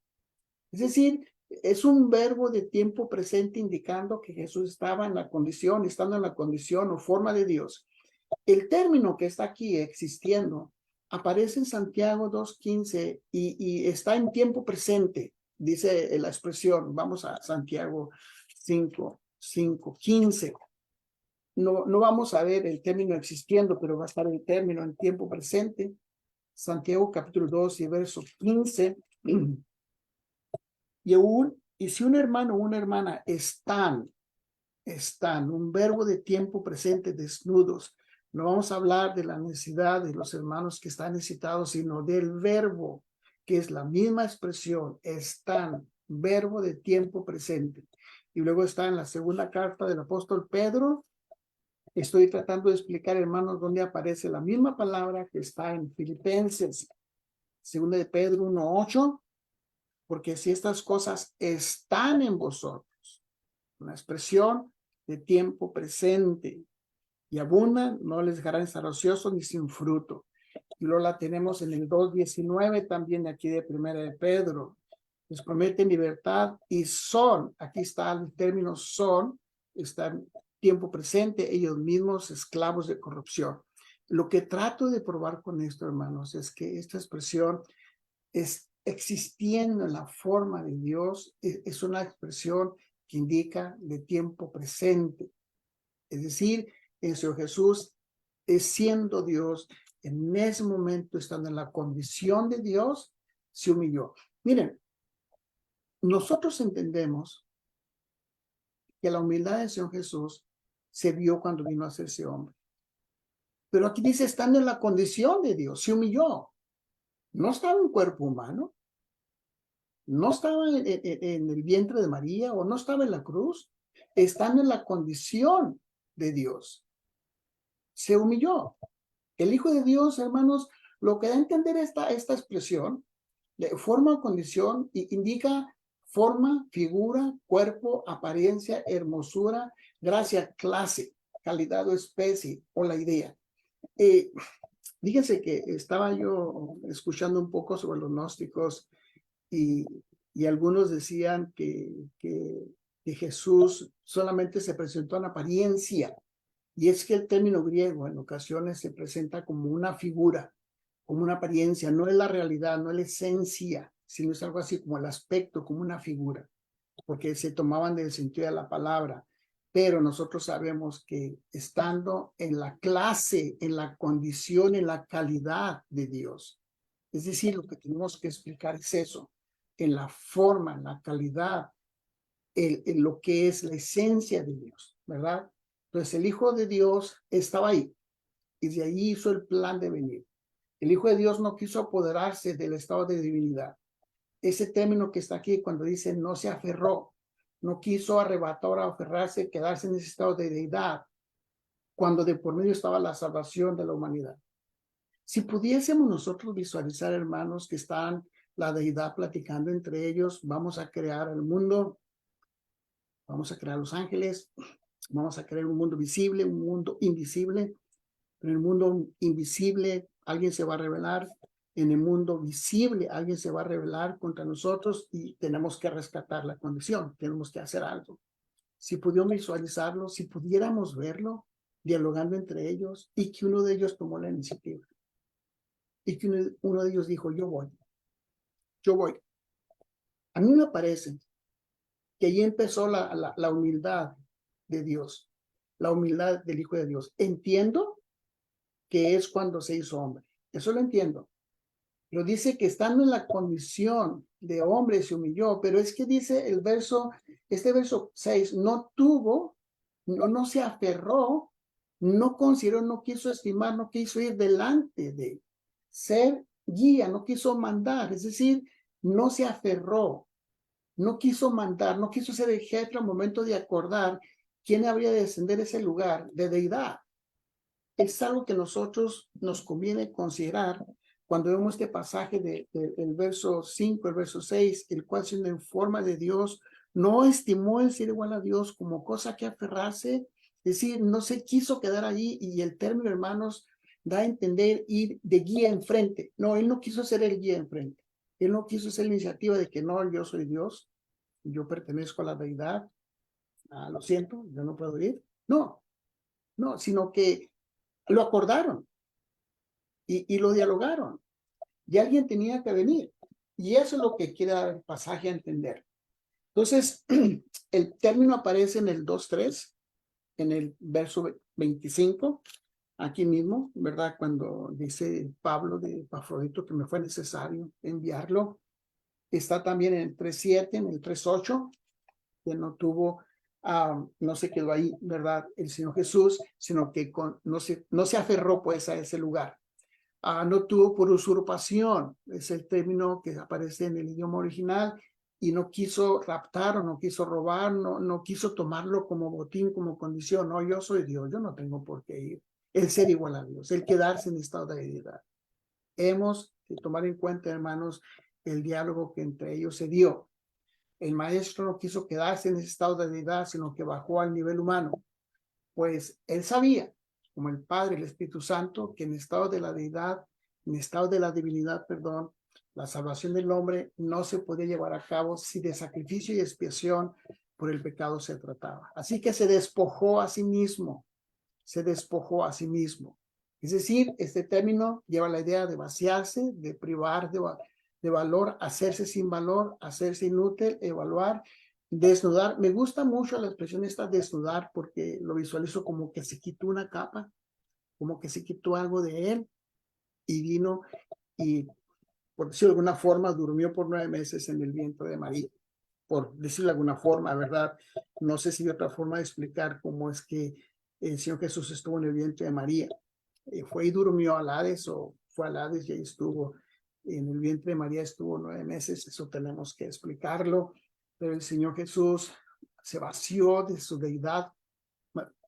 Es decir, es un verbo de tiempo presente indicando que Jesús estaba en la condición, estando en la condición o forma de Dios. El término que está aquí existiendo aparece en Santiago 2:15 y está en tiempo presente, dice la expresión. Vamos a Santiago 5:15. No vamos a ver el término existiendo, pero va a estar el término en tiempo presente. Santiago capítulo 2 y verso 15. Y si un hermano o una hermana están, un verbo de tiempo presente, desnudos, no vamos a hablar de la necesidad de los hermanos que están necesitados, sino del verbo, que es la misma expresión, están, verbo de tiempo presente. Y luego está en la segunda carta del apóstol Pedro. Estoy tratando de explicar, hermanos, dónde aparece la misma palabra que está en Filipenses, segunda de Pedro 1:8. Porque si estas cosas están en vosotros, una expresión de tiempo presente, y abundan, no les dejarán estar ociosos ni sin fruto. Y luego la tenemos en el 2:19 también aquí de primera de Pedro. Les prometen libertad y son, aquí está el término son, está en tiempo presente, ellos mismos esclavos de corrupción. Lo que trato de probar con esto, hermanos, es que esta expresión es existiendo en la forma de Dios, es una expresión que indica de tiempo presente. Es decir, el Señor Jesús es siendo Dios, en ese momento estando en la condición de Dios, se humilló. Miren, nosotros entendemos que la humildad del Señor Jesús se vio cuando vino a hacerse hombre. Pero aquí dice, estando en la condición de Dios, se humilló. No estaba en cuerpo humano, no estaba en el vientre de María o no estaba en la cruz, estando en la condición de Dios. Se humilló. El Hijo de Dios, hermanos, lo que da a entender esta expresión, de forma o condición, indica forma, figura, cuerpo, apariencia, hermosura, gracia, clase, calidad o especie o la idea. Fíjense que estaba yo escuchando un poco sobre los gnósticos y algunos decían que Jesús solamente se presentó en apariencia. Y es que el término griego en ocasiones se presenta como una figura, como una apariencia, no es la realidad, no es la esencia, sino es algo así como el aspecto, como una figura, porque se tomaban del sentido de la palabra. Pero nosotros sabemos que estando en la clase, en la condición, en la calidad de Dios, es decir, lo que tenemos que explicar es eso, en la forma, en la calidad, en lo que es la esencia de Dios, ¿verdad? Entonces el Hijo de Dios estaba ahí y de ahí hizo el plan de venir. El Hijo de Dios no quiso apoderarse del estado de divinidad. Ese término que está aquí cuando dice no se aferró, no quiso arrebatar o aferrarse, quedarse en ese estado de deidad, cuando de por medio estaba la salvación de la humanidad. Si pudiésemos nosotros visualizar, hermanos, que están la deidad platicando entre ellos, vamos a crear el mundo, vamos a crear los ángeles, vamos a crear un mundo visible, un mundo invisible. En el mundo invisible alguien se va a rebelar, en el mundo visible alguien se va a rebelar contra nosotros y tenemos que rescatar la condición, tenemos que hacer algo. Si pudiéramos visualizarlo, si pudiéramos verlo, dialogando entre ellos y que uno de ellos tomó la iniciativa y que uno de ellos dijo, yo voy. A mí me parece que allí empezó la humildad de Dios, la humildad del Hijo de Dios. Entiendo que es cuando se hizo hombre, eso lo entiendo. Pero dice que estando en la condición de hombre se humilló, pero es que dice este verso 6, no se aferró, no consideró, no quiso estimar, no quiso ir delante de ser guía, no quiso mandar, es decir, no se aferró, no quiso mandar, no quiso ser el jefe al momento de acordar quién habría de descender ese lugar de deidad. Es algo que nosotros nos conviene considerar cuando vemos este pasaje del verso 5, el verso 6, el cual siendo en forma de Dios, no estimó el ser igual a Dios como cosa que aferrarse, es decir, no se quiso quedar allí, y el término, hermanos, da a entender ir de guía enfrente. No, él no quiso ser el guía enfrente. Él no quiso ser la iniciativa de que no, yo soy Dios, yo pertenezco a la deidad, lo siento, yo no puedo ir. No, no, sino que lo acordaron y lo dialogaron. Y alguien tenía que venir. Y eso es lo que quiere dar el pasaje a entender. Entonces, el término aparece en el 2:3, en el verso 25, aquí mismo, ¿verdad? Cuando dice Pablo de Epafrodito que me fue necesario enviarlo. Está también en el 3:7, en el 3:8, que no tuvo, no se quedó ahí, ¿verdad? El Señor Jesús, sino que no se aferró pues a ese lugar. No tuvo por usurpación, es el término que aparece en el idioma original, y no quiso raptar o no quiso robar, no quiso tomarlo como botín, como condición. No, yo soy Dios, yo no tengo por qué ir. El ser igual a Dios, el quedarse en estado de deidad. Hemos de tomar en cuenta, hermanos, el diálogo que entre ellos se dio. El maestro no quiso quedarse en ese estado de deidad, sino que bajó al nivel humano. Pues él sabía, como el Padre y el Espíritu Santo, que en estado de la deidad, en estado de la divinidad, perdón, la salvación del hombre no se podía llevar a cabo si de sacrificio y expiación por el pecado se trataba. Así que se despojó a sí mismo, se despojó a sí mismo. Es decir, este término lleva la idea de vaciarse, de privar de valor, hacerse sin valor, hacerse inútil, evaluar, desnudar. Me gusta mucho la expresión esta desnudar, porque lo visualizo como que se quitó una capa, como que se quitó algo de él y vino y, por decirlo de alguna forma, durmió por 9 meses en el vientre de María, por decirlo de alguna forma, ¿verdad? No sé si hay otra forma de explicar cómo es que el Señor Jesús estuvo en el vientre de María. Fue y durmió al Hades, o fue al Hades y ahí estuvo. En el vientre de María estuvo 9 meses, eso tenemos que explicarlo. Pero el Señor Jesús se vació de su deidad,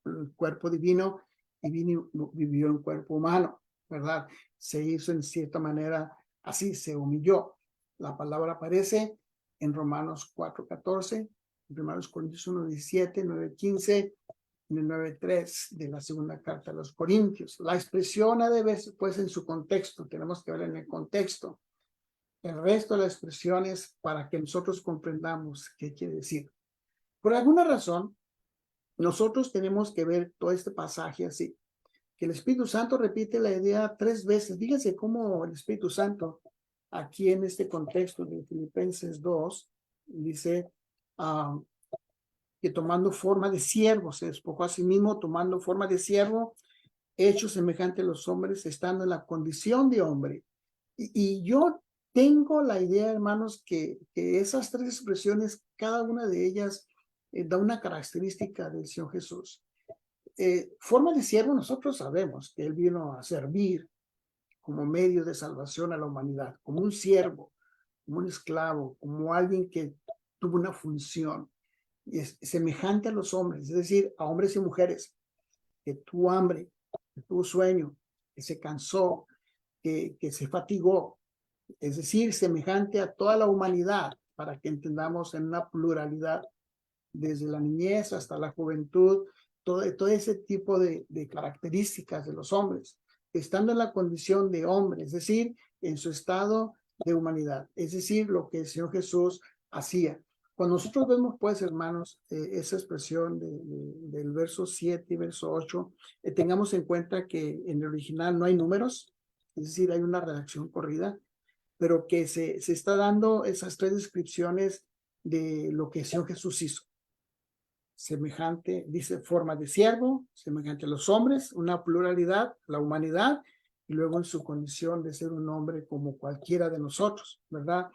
el cuerpo divino, y vivió en cuerpo humano, ¿verdad? Se hizo en cierta manera así, se humilló. La palabra aparece en Romanos 4:14, en 1 Corintios 1:17, 9:15, en el 9:3 de la segunda carta a los Corintios. La expresión ha de verse pues en su contexto, tenemos que ver en el contexto. El resto de las expresiones para que nosotros comprendamos qué quiere decir. Por alguna razón, nosotros tenemos que ver todo este pasaje así, que el Espíritu Santo repite la idea 3 veces. Fíjense cómo el Espíritu Santo, aquí en este contexto de Filipenses 2, dice que tomando forma de siervo, se despojó a sí mismo, tomando forma de siervo, hecho semejante a los hombres, estando en la condición de hombre. Y yo tengo la idea, hermanos, que esas 3 expresiones, cada una de ellas da una característica del Señor Jesús. Forma de siervo, nosotros sabemos que Él vino a servir como medio de salvación a la humanidad, como un siervo, como un esclavo, como alguien que tuvo una función. Y es semejante a los hombres, es decir, a hombres y mujeres, que tuvo hambre, que tuvo sueño, que se cansó, que se fatigó, es decir, semejante a toda la humanidad, para que entendamos en una pluralidad, desde la niñez hasta la juventud, todo ese tipo de características de los hombres, estando en la condición de hombre, es decir, en su estado de humanidad, es decir, lo que el Señor Jesús hacía. Cuando nosotros vemos, pues, hermanos, esa expresión del verso 7 y verso 8, tengamos en cuenta que en el original no hay números, es decir, hay una redacción corrida, pero que se está dando esas 3 descripciones de lo que el Señor Jesús hizo. Semejante, dice, forma de siervo, semejante a los hombres, una pluralidad, la humanidad, y luego en su condición de ser un hombre como cualquiera de nosotros, ¿verdad?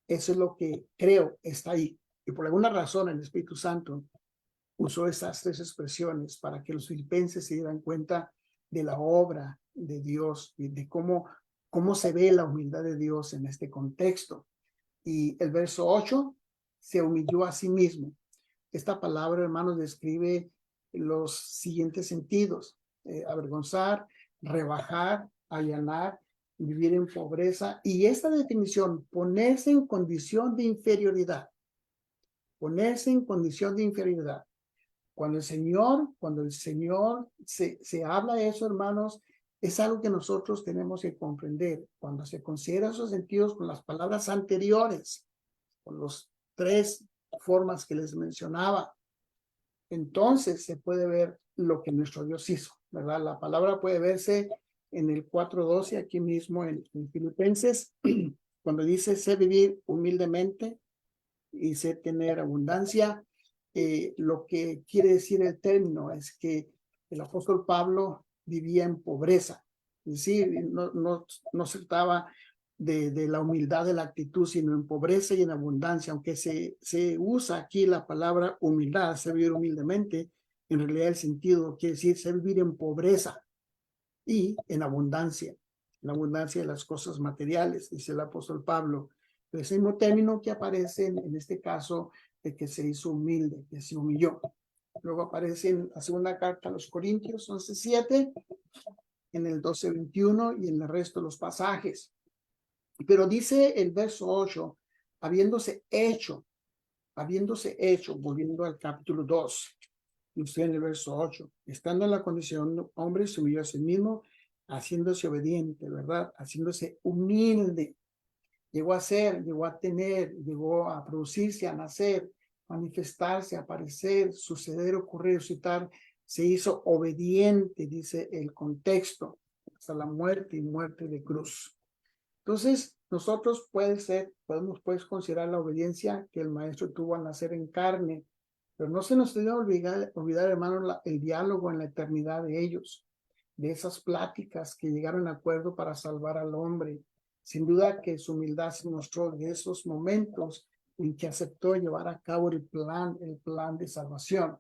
Eso es lo que creo está ahí. Y por alguna razón el Espíritu Santo usó esas 3 expresiones para que los filipenses se dieran cuenta de la obra de Dios y de cómo cómo se ve la humildad de Dios en este contexto. Y el verso 8, se humilló a sí mismo. Esta palabra, hermanos, describe los siguientes sentidos: avergonzar, rebajar, allanar, vivir en pobreza. Y esta definición, ponerse en condición de inferioridad. Ponerse en condición de inferioridad. Cuando el Señor se habla de eso, hermanos, es algo que nosotros tenemos que comprender. Cuando se considera esos sentidos con las palabras anteriores, con los 3 formas que les mencionaba, entonces se puede ver lo que nuestro Dios hizo, ¿verdad? La palabra puede verse en el 4:12, aquí mismo en Filipenses, cuando dice: sé vivir humildemente y sé tener abundancia. Lo que quiere decir el término es que el apóstol Pablo vivía en pobreza, es decir, no se trataba de la humildad de la actitud, sino en pobreza y en abundancia. Aunque se usa aquí la palabra humildad, ser vivir humildemente, en realidad el sentido quiere decir ser vivir en pobreza y en abundancia de las cosas materiales, dice el apóstol Pablo. Es el mismo término que aparece en este caso de que se hizo humilde, que se humilló. Luego aparece en la segunda carta a los Corintios 11:7, en el 12:21 y en el resto de los pasajes. Pero dice el verso 8, habiéndose hecho, volviendo al capítulo 2, y usted en el verso 8, estando en la condición de hombre, se humilló a sí mismo, haciéndose obediente, ¿verdad? Haciéndose humilde. Llegó a ser, llegó a tener, llegó a producirse, a nacer, manifestarse, aparecer, suceder, ocurrir, suscitar. Se hizo obediente, dice el contexto, hasta la muerte y muerte de cruz. Entonces, nosotros podemos considerar la obediencia que el maestro tuvo al nacer en carne, pero no se nos debe olvidar, hermanos, el diálogo en la eternidad de ellos, de esas pláticas que llegaron a acuerdo para salvar al hombre. Sin duda que su humildad se mostró en esos momentos en que aceptó llevar a cabo el plan de salvación.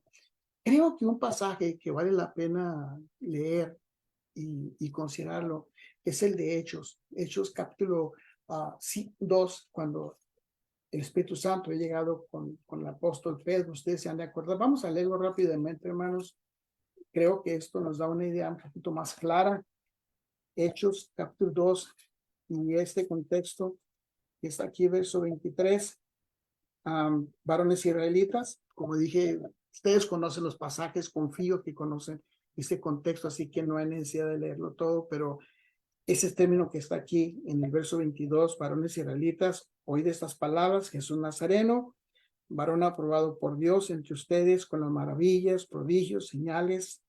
Creo que un pasaje que vale la pena leer y considerarlo es el de Hechos capítulo 2, cuando el Espíritu Santo ha llegado con el apóstol Pedro. Ustedes se han de acordar. Vamos a leerlo rápidamente, hermanos. Creo que esto nos da una idea un poquito más clara. Hechos capítulo 2 y este contexto que está aquí, verso 23. Varones israelitas, como dije, ustedes conocen los pasajes, confío que conocen este contexto, así que no hay necesidad de leerlo todo, pero ese término que está aquí en el verso 22, varones israelitas, oíd estas palabras: Jesús Nazareno, varón aprobado por Dios entre ustedes con las maravillas, prodigios, señales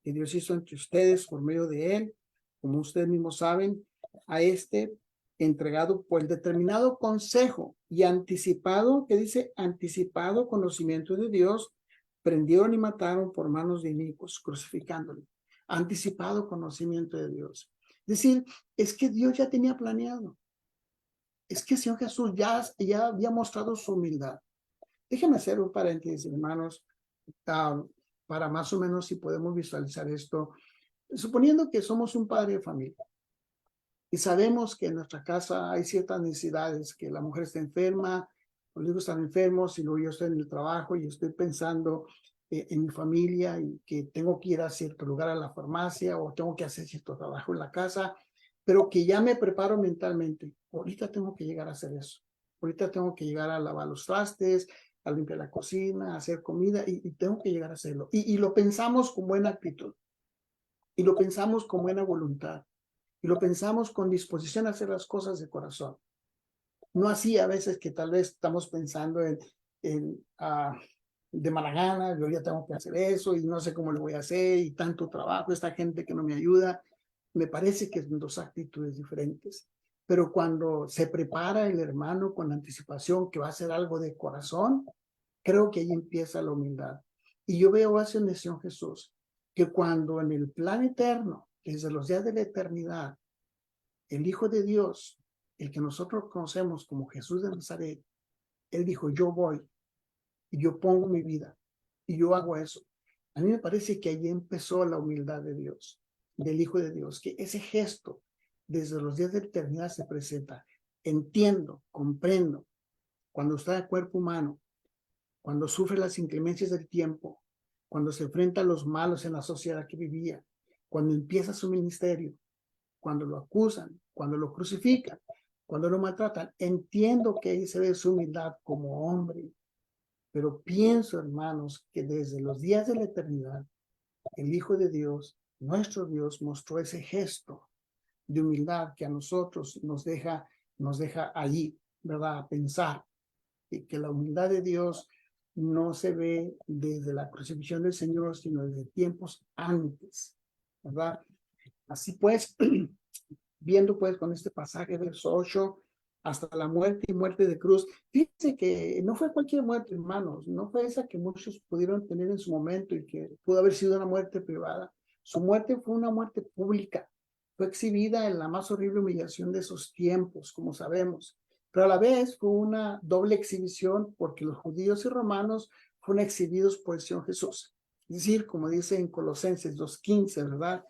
que Dios hizo entre ustedes por medio de él, como ustedes mismos saben, a este entregado por el determinado consejo y anticipado, que dice anticipado conocimiento de Dios, prendieron y mataron por manos de inicuos, crucificándole. Anticipado conocimiento de Dios. Es decir, es que Dios ya tenía planeado. Es que el Señor Jesús ya había mostrado su humildad. Déjenme hacer un paréntesis, hermanos, para más o menos si podemos visualizar esto. Suponiendo que somos un padre de familia y sabemos que en nuestra casa hay ciertas necesidades, que la mujer está enferma, los hijos están enfermos y luego yo estoy en el trabajo y estoy pensando en mi familia y que tengo que ir a cierto lugar a la farmacia o tengo que hacer cierto trabajo en la casa, pero que ya me preparo mentalmente. Ahorita tengo que llegar a hacer eso. Ahorita tengo que llegar a lavar los trastes, a limpiar la cocina, a hacer comida y tengo que llegar a hacerlo. Y lo pensamos con buena actitud. Y lo pensamos con buena voluntad. Y lo pensamos con disposición a hacer las cosas de corazón. No así a veces que tal vez estamos pensando de mala gana, yo ya tengo que hacer eso y no sé cómo lo voy a hacer y tanto trabajo, esta gente que no me ayuda. Me parece que son dos actitudes diferentes. Pero cuando se prepara el hermano con anticipación que va a hacer algo de corazón, creo que ahí empieza la humildad. Y yo veo eso en el Señor Jesús, que cuando en el plan eterno, desde los días de la eternidad, el Hijo de Dios, el que nosotros conocemos como Jesús de Nazaret, él dijo: yo voy y yo pongo mi vida y yo hago eso. A mí me parece que ahí empezó la humildad de Dios, del Hijo de Dios, que ese gesto desde los días de la eternidad se presenta. Entiendo, comprendo, cuando está de cuerpo humano, cuando sufre las inclemencias del tiempo, cuando se enfrenta a los malos en la sociedad que vivía, cuando empieza su ministerio, cuando lo acusan, cuando lo crucifican, cuando lo maltratan. Entiendo que ahí se ve su humildad como hombre, pero pienso, hermanos, que desde los días de la eternidad, el Hijo de Dios, nuestro Dios, mostró ese gesto de humildad que a nosotros nos deja allí, ¿verdad? A pensar y que la humildad de Dios no se ve desde la crucifixión del Señor, sino desde tiempos antes, ¿verdad? Así pues, viendo pues con este pasaje verso 8, hasta la muerte y muerte de cruz, fíjense que no fue cualquier muerte, hermanos, no fue esa que muchos pudieron tener en su momento y que pudo haber sido una muerte privada. Su muerte fue una muerte pública, fue exhibida en la más horrible humillación de esos tiempos, como sabemos, pero a la vez fue una doble exhibición porque los judíos y romanos fueron exhibidos por el Señor Jesús. Es decir, como dice en Colosenses 2:15, ¿verdad?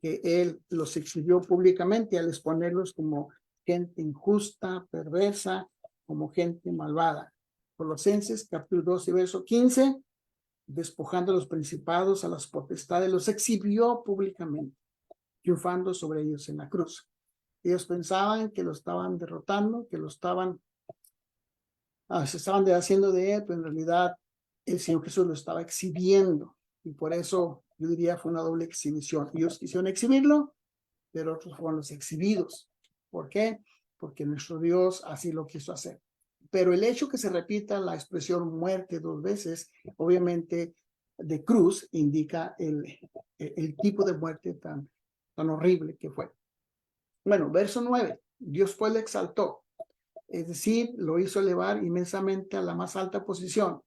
Que él los exhibió públicamente al exponerlos como gente injusta, perversa, como gente malvada. Colosenses capítulo 2 y verso 15, despojando a los principados, a las potestades, los exhibió públicamente, triunfando sobre ellos en la cruz. Ellos pensaban que lo estaban derrotando, que lo estaban, se estaban haciendo de él, pero en realidad el Señor Jesús lo estaba exhibiendo. Y por eso yo diría fue una doble exhibición. Ellos quisieron exhibirlo, pero otros fueron los exhibidos. ¿Por qué? Porque nuestro Dios así lo quiso hacer. Pero el hecho que se repita la expresión muerte 2 veces, obviamente de cruz, indica el tipo de muerte tan horrible que fue. Bueno, verso 9. Dios pues le exaltó, es decir, lo hizo elevar inmensamente a la más alta posición,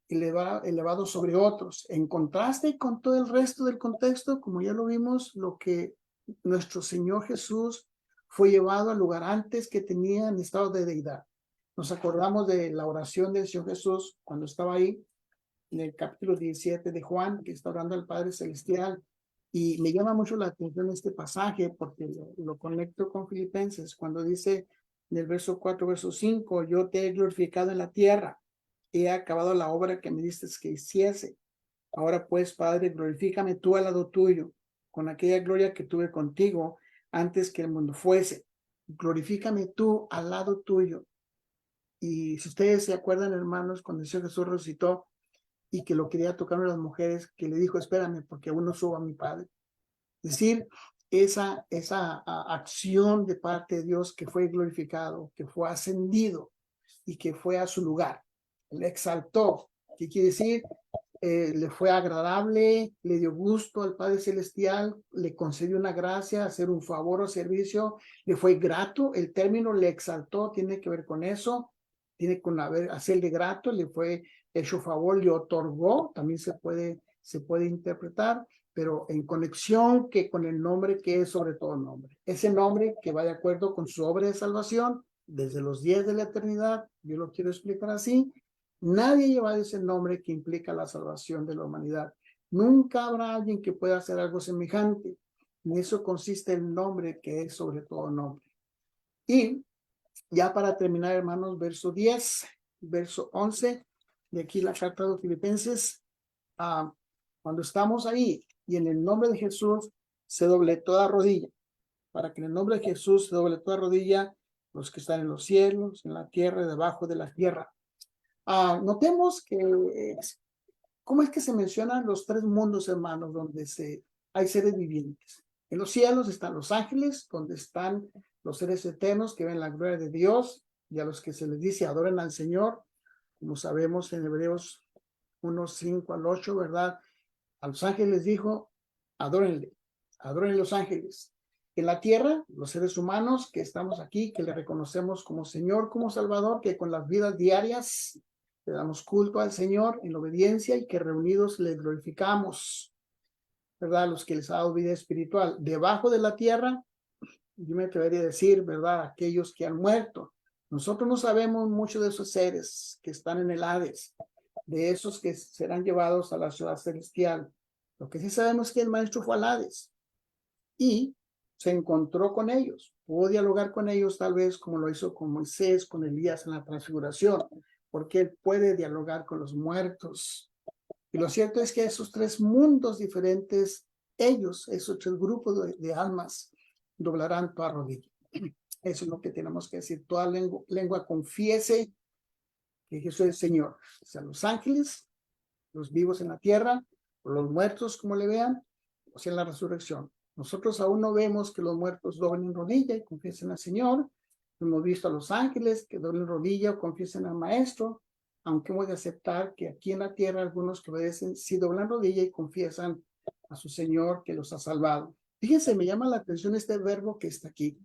elevado sobre otros. En contraste con todo el resto del contexto, como ya lo vimos, lo que nuestro Señor Jesús fue llevado al lugar antes que tenía en estado de deidad. Nos acordamos de la oración del Señor Jesús cuando estaba ahí en el capítulo 17 de Juan, que está orando al Padre Celestial. Y me llama mucho la atención este pasaje porque lo conecto con Filipenses cuando dice en el verso 4, verso 5, yo te he glorificado en la tierra, he acabado la obra que me diste que hiciese. Ahora pues, Padre, glorifícame tú al lado tuyo, con aquella gloria que tuve contigo antes que el mundo fuese. Glorifícame tú al lado tuyo. Y si ustedes se acuerdan, hermanos, cuando el Señor Jesús resucitó y que lo quería tocar a las mujeres, que le dijo, espérame, porque aún no subo a mi Padre. Es decir, esa acción de parte de Dios que fue glorificado, que fue ascendido y que fue a su lugar. Le exaltó. ¿Qué quiere decir? Le fue agradable, le dio gusto al Padre Celestial, le concedió una gracia, hacer un favor o servicio, le fue grato. El término le exaltó tiene que ver con eso, tiene con hacerle grato, le fue hecho favor, le otorgó, también se puede interpretar, pero en conexión que con el nombre que es sobre todo nombre. Ese nombre que va de acuerdo con su obra de salvación desde los días de la eternidad, yo lo quiero explicar así. Nadie lleva ese nombre que implica la salvación de la humanidad. Nunca habrá alguien que pueda hacer algo semejante. En eso consiste el nombre que es sobre todo nombre. Y ya para terminar, hermanos, verso 10, verso 11, de aquí la carta de los Filipenses, cuando estamos ahí y en el nombre de Jesús se doble toda rodilla, para que en el nombre de Jesús se doble toda rodilla, los que están en los cielos, en la tierra y debajo de la tierra. Notemos que cómo es que se mencionan los 3 mundos, hermanos, donde hay seres vivientes. En los cielos están los ángeles, donde están los seres eternos que ven la gloria de Dios, y a los que se les dice adoren al Señor, como sabemos en Hebreos 1:5 al 8, ¿verdad? A los ángeles dijo, adórenle, adoren los ángeles. En la tierra, los seres humanos que estamos aquí, que le reconocemos como Señor, como Salvador, que con las vidas diarias le damos culto al Señor en obediencia y que reunidos le glorificamos, ¿verdad? Los que les ha dado vida espiritual. Debajo de la tierra, yo me atrevería a decir, ¿verdad? Aquellos que han muerto. Nosotros no sabemos mucho de esos seres que están en el Hades, de esos que serán llevados a la ciudad celestial. Lo que sí sabemos es que el maestro fue al Hades y se encontró con ellos, pudo dialogar con ellos tal vez como lo hizo con Moisés, con Elías en la transfiguración, porque él puede dialogar con los muertos. Y lo cierto es que esos tres mundos diferentes, ellos, esos tres grupos de almas, doblarán toda rodilla. Eso es lo que tenemos que decir. Toda lengua confiese que Jesús es el Señor. O sea, los ángeles, los vivos en la tierra, o los muertos, como le vean, o sea, en la resurrección. Nosotros aún no vemos que los muertos doblen rodilla y confiesen al Señor. No hemos visto a los ángeles que doblen rodilla o confiesen al Maestro, aunque hemos de aceptar que aquí en la tierra algunos que obedecen sí doblan rodilla y confiesan a su Señor que los ha salvado. Fíjense, me llama la atención este verbo que está aquí,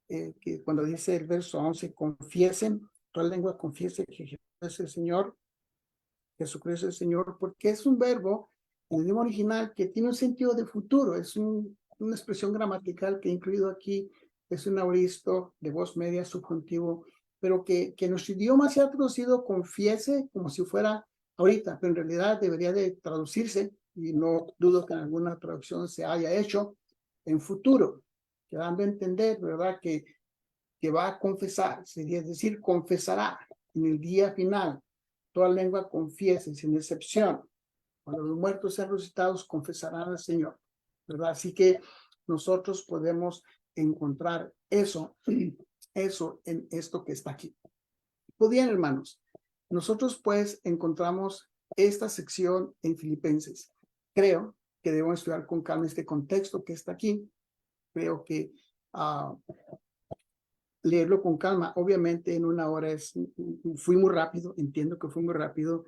que cuando dice el verso 11, confiesen, toda lengua confiese que Jesús es el Señor, Jesucristo es el Señor, porque es un verbo en el idioma original que tiene un sentido de futuro, es una expresión gramatical que he incluido aquí, es un auristo de voz media subjuntivo, pero que en nuestro idioma se ha traducido confiese como si fuera ahorita, pero en realidad debería de traducirse, y no dudo que en alguna traducción se haya hecho, en futuro, que dando a entender, ¿verdad?, que va a confesar, sería decir, confesará en el día final. Toda lengua confiese, sin excepción. Cuando los muertos sean resucitados, confesarán al Señor, ¿verdad? Así que nosotros podemos encontrar eso en esto que está aquí. Pues bien, hermanos, nosotros pues encontramos esta sección en Filipenses. Creo que debemos estudiar con calma este contexto que está aquí. Creo que leerlo con calma. Obviamente en una hora fui muy rápido, entiendo que fui muy rápido,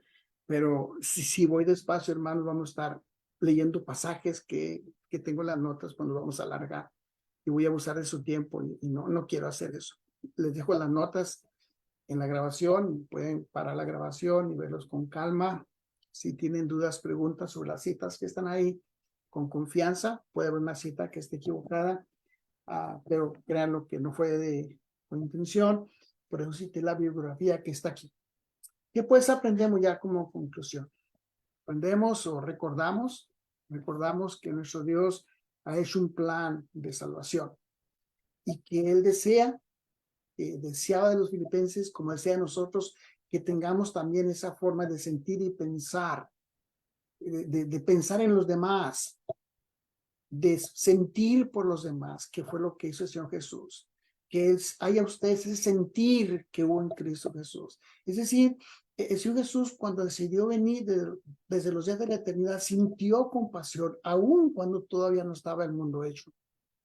pero si voy despacio, hermanos, vamos a estar leyendo pasajes que tengo en las notas cuando vamos a alargar y voy a abusar de su tiempo y no quiero hacer eso. Les dejo las notas en la grabación, pueden parar la grabación y verlos con calma. Si tienen dudas, preguntas sobre las citas que están ahí, con confianza, puede haber una cita que esté equivocada, pero créanlo que no fue con intención, por eso cité la bibliografía que está aquí. ¿Qué pues aprendemos ya como conclusión? Aprendemos o recordamos que nuestro Dios ha hecho un plan de salvación y que Él deseaba de los filipenses, como desea de nosotros, que tengamos también esa forma de sentir y pensar, de pensar en los demás, de sentir por los demás, que fue lo que hizo el Señor Jesús, que haya ustedes ese sentir que hubo en Cristo Jesús. Es decir, el Señor Jesús, cuando decidió venir desde los días de la eternidad, sintió compasión, aun cuando todavía no estaba el mundo hecho,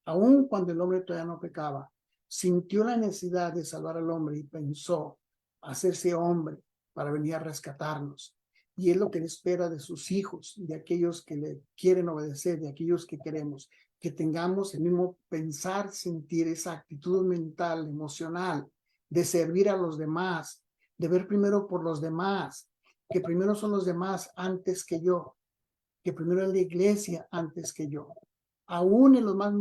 aun cuando el hombre todavía no pecaba, sintió la necesidad de salvar al hombre y pensó hacerse hombre para venir a rescatarnos. Y es lo que Él espera de sus hijos, de aquellos que le quieren obedecer, de aquellos que queremos, que tengamos el mismo pensar, sentir, esa actitud mental, emocional, de servir a los demás, de ver primero por los demás, que primero son los demás antes que yo, que primero es la iglesia antes que yo, aún en los más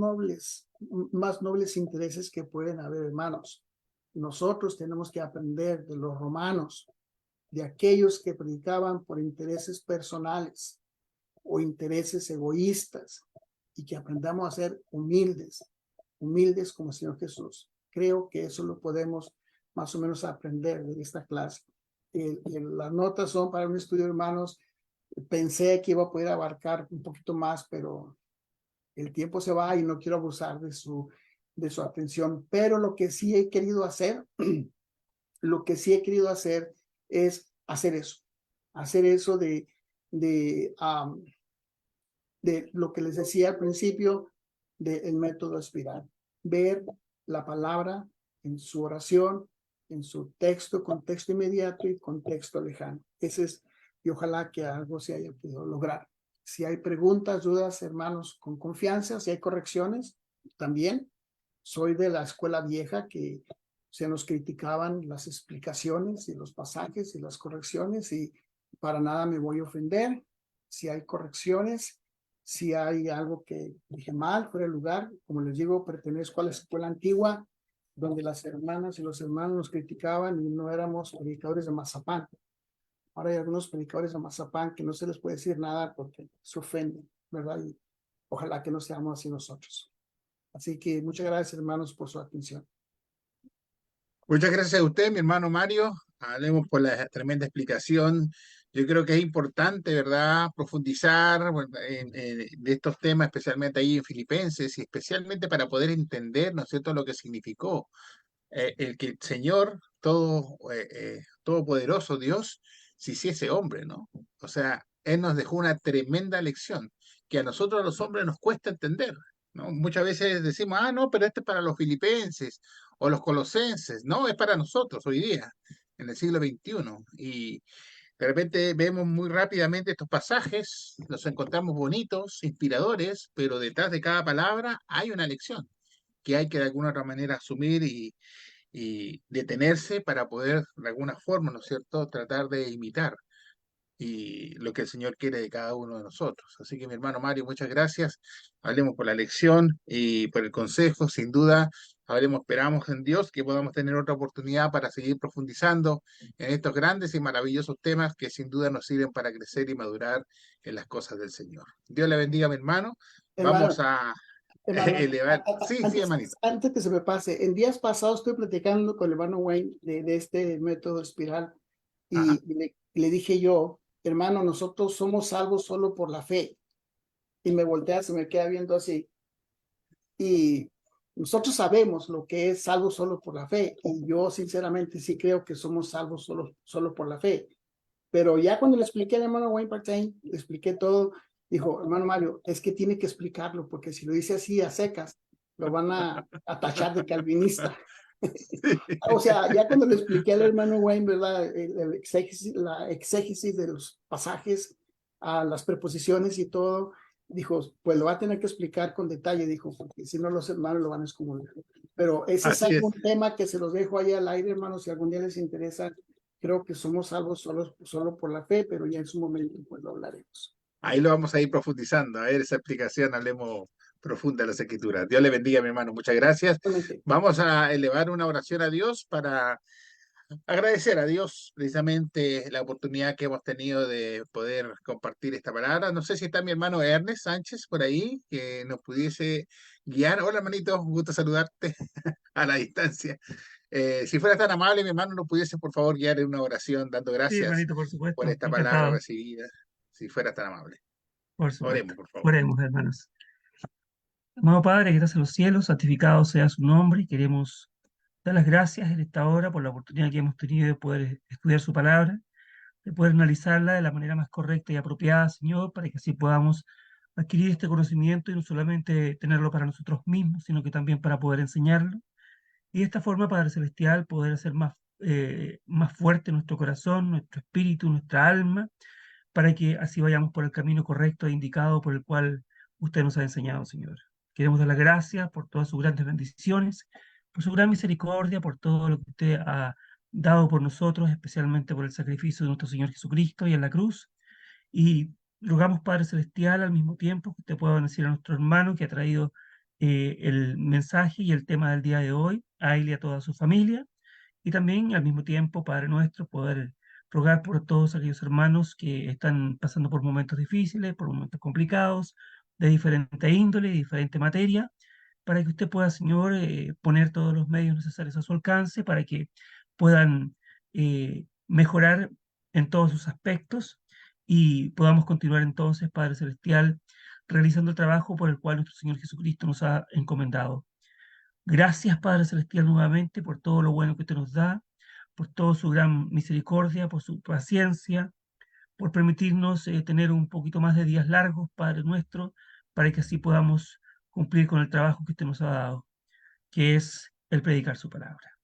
nobles intereses que pueden haber, hermanos. Nosotros tenemos que aprender de los romanos, de aquellos que predicaban por intereses personales o intereses egoístas, y que aprendamos a ser humildes como el Señor Jesús. Creo que eso lo podemos más o menos aprender de esta clase. Las notas son para un estudio, hermanos. Pensé que iba a poder abarcar un poquito más, pero el tiempo se va y no quiero abusar de su atención. Pero lo que sí he querido hacer, es hacer eso de lo que les decía al principio del método espiral. Ver la palabra en su oración, en su contexto inmediato y contexto lejano. Y ojalá que algo se haya podido lograr. Si hay preguntas, dudas, hermanos, con confianza. Si hay correcciones, también. Soy de la escuela vieja que se nos criticaban las explicaciones y los pasajes y las correcciones, y para nada me voy a ofender. Si hay correcciones, si hay algo que dije mal, fuera de lugar, como les digo, pertenezco a la escuela antigua, donde las hermanas y los hermanos nos criticaban y no éramos predicadores de mazapán. Ahora hay algunos predicadores de mazapán que no se les puede decir nada porque se ofenden, ¿verdad? Y ojalá que no seamos así nosotros. Así que muchas gracias, hermanos, por su atención. Muchas gracias a usted, mi hermano Mario. Hablemos por la tremenda explicación. Yo creo que es importante, ¿verdad?, profundizar bueno, de estos temas, especialmente ahí en Filipenses, y especialmente para poder entender, ¿no es cierto?, lo que significó el que el Señor, todopoderoso Dios, se hiciese hombre, ¿no? O sea, Él nos dejó una tremenda lección que a nosotros los hombres nos cuesta entender, ¿no? Muchas veces decimos, ah, no, pero este es para los filipenses o los colosenses. No, es para nosotros hoy día, en el siglo XXI. Y de repente vemos muy rápidamente estos pasajes, los encontramos bonitos, inspiradores, pero detrás de cada palabra hay una lección que hay que de alguna otra manera asumir y detenerse para poder de alguna forma, ¿no es cierto?, tratar de imitar y lo que el Señor quiere de cada uno de nosotros. Así que mi hermano Mario, muchas gracias. Hablemos por la lección y por el consejo. Sin duda, esperamos en Dios que podamos tener otra oportunidad para seguir profundizando en estos grandes y maravillosos temas que sin duda nos sirven para crecer y madurar en las cosas del Señor. Dios le bendiga, mi hermano. Vamos Hermano, a hermano, elevar. Sí, sí, hermanito. antes que se me pase, en días pasados estoy platicando con el hermano Wayne de este método espiral Ajá. y le dije yo, hermano, nosotros somos salvos solo por la fe. Y me voltea, se me queda viendo así. Y nosotros sabemos lo que es salvo solo por la fe. Y yo sinceramente sí creo que somos salvos solo por la fe. Pero ya cuando le expliqué al hermano Wayne Partain, le expliqué todo, dijo, hermano Mario, es que tiene que explicarlo, porque si lo dice así a secas, lo van a tachar de calvinista. O sea, ya cuando le expliqué al hermano Wayne, ¿verdad? La exégesis de los pasajes, a las preposiciones y todo, dijo, pues lo va a tener que explicar con detalle, dijo, porque si no los hermanos lo van a excomulgar. Pero ese es Así es. algún tema que se los dejo ahí al aire, hermanos, si algún día les interesa. Creo que somos salvos solo por la fe, pero ya en su momento pues lo hablaremos. Ahí lo vamos a ir profundizando. A ver, esa explicación, hablemos profunda de las escrituras. Dios le bendiga, mi hermano. Muchas gracias. Realmente, Vamos a elevar una oración a Dios para agradecer a Dios precisamente la oportunidad que hemos tenido de poder compartir esta palabra. No sé si está mi hermano Ernest Sánchez por ahí, que nos pudiese guiar. Hola, hermanito, un gusto saludarte a la distancia. Si fuera tan amable, mi hermano, nos pudiese por favor guiar en una oración dando Sí, gracias hermanito, por por supuesto, esta palabra encantado, recibida. Si fuera tan amable. por Oremos, supuesto. por favor. Oremos, hermanos. Amado Padre que estás en los cielos, santificado sea su nombre y queremos dar las gracias en esta hora por la oportunidad que hemos tenido de poder estudiar su palabra, de poder analizarla de la manera más correcta y apropiada, Señor, para que así podamos adquirir este conocimiento y no solamente tenerlo para nosotros mismos, sino que también para poder enseñarlo. Y de esta forma, Padre Celestial, poder hacer más fuerte nuestro corazón, nuestro espíritu, nuestra alma, para que así vayamos por el camino correcto e indicado por el cual usted nos ha enseñado, Señor. Queremos dar las gracias por todas sus grandes bendiciones, por su gran misericordia, por todo lo que usted ha dado por nosotros, especialmente por el sacrificio de nuestro Señor Jesucristo y en la cruz. Y rogamos, Padre Celestial, al mismo tiempo que usted pueda bendecir a nuestro hermano que ha traído el mensaje y el tema del día de hoy, a él y a toda su familia. Y también al mismo tiempo, Padre nuestro, poder rogar por todos aquellos hermanos que están pasando por momentos difíciles, por momentos complicados, de diferente índole, de diferente materia, para que usted pueda, Señor, poner todos los medios necesarios a su alcance para que puedan mejorar en todos sus aspectos y podamos continuar entonces, Padre Celestial, realizando el trabajo por el cual nuestro Señor Jesucristo nos ha encomendado. Gracias, Padre Celestial, nuevamente por todo lo bueno que usted nos da, por toda su gran misericordia, por su paciencia, por permitirnos tener un poquito más de días largos, Padre nuestro, para que así podamos cumplir con el trabajo que usted nos ha dado, que es el predicar su palabra.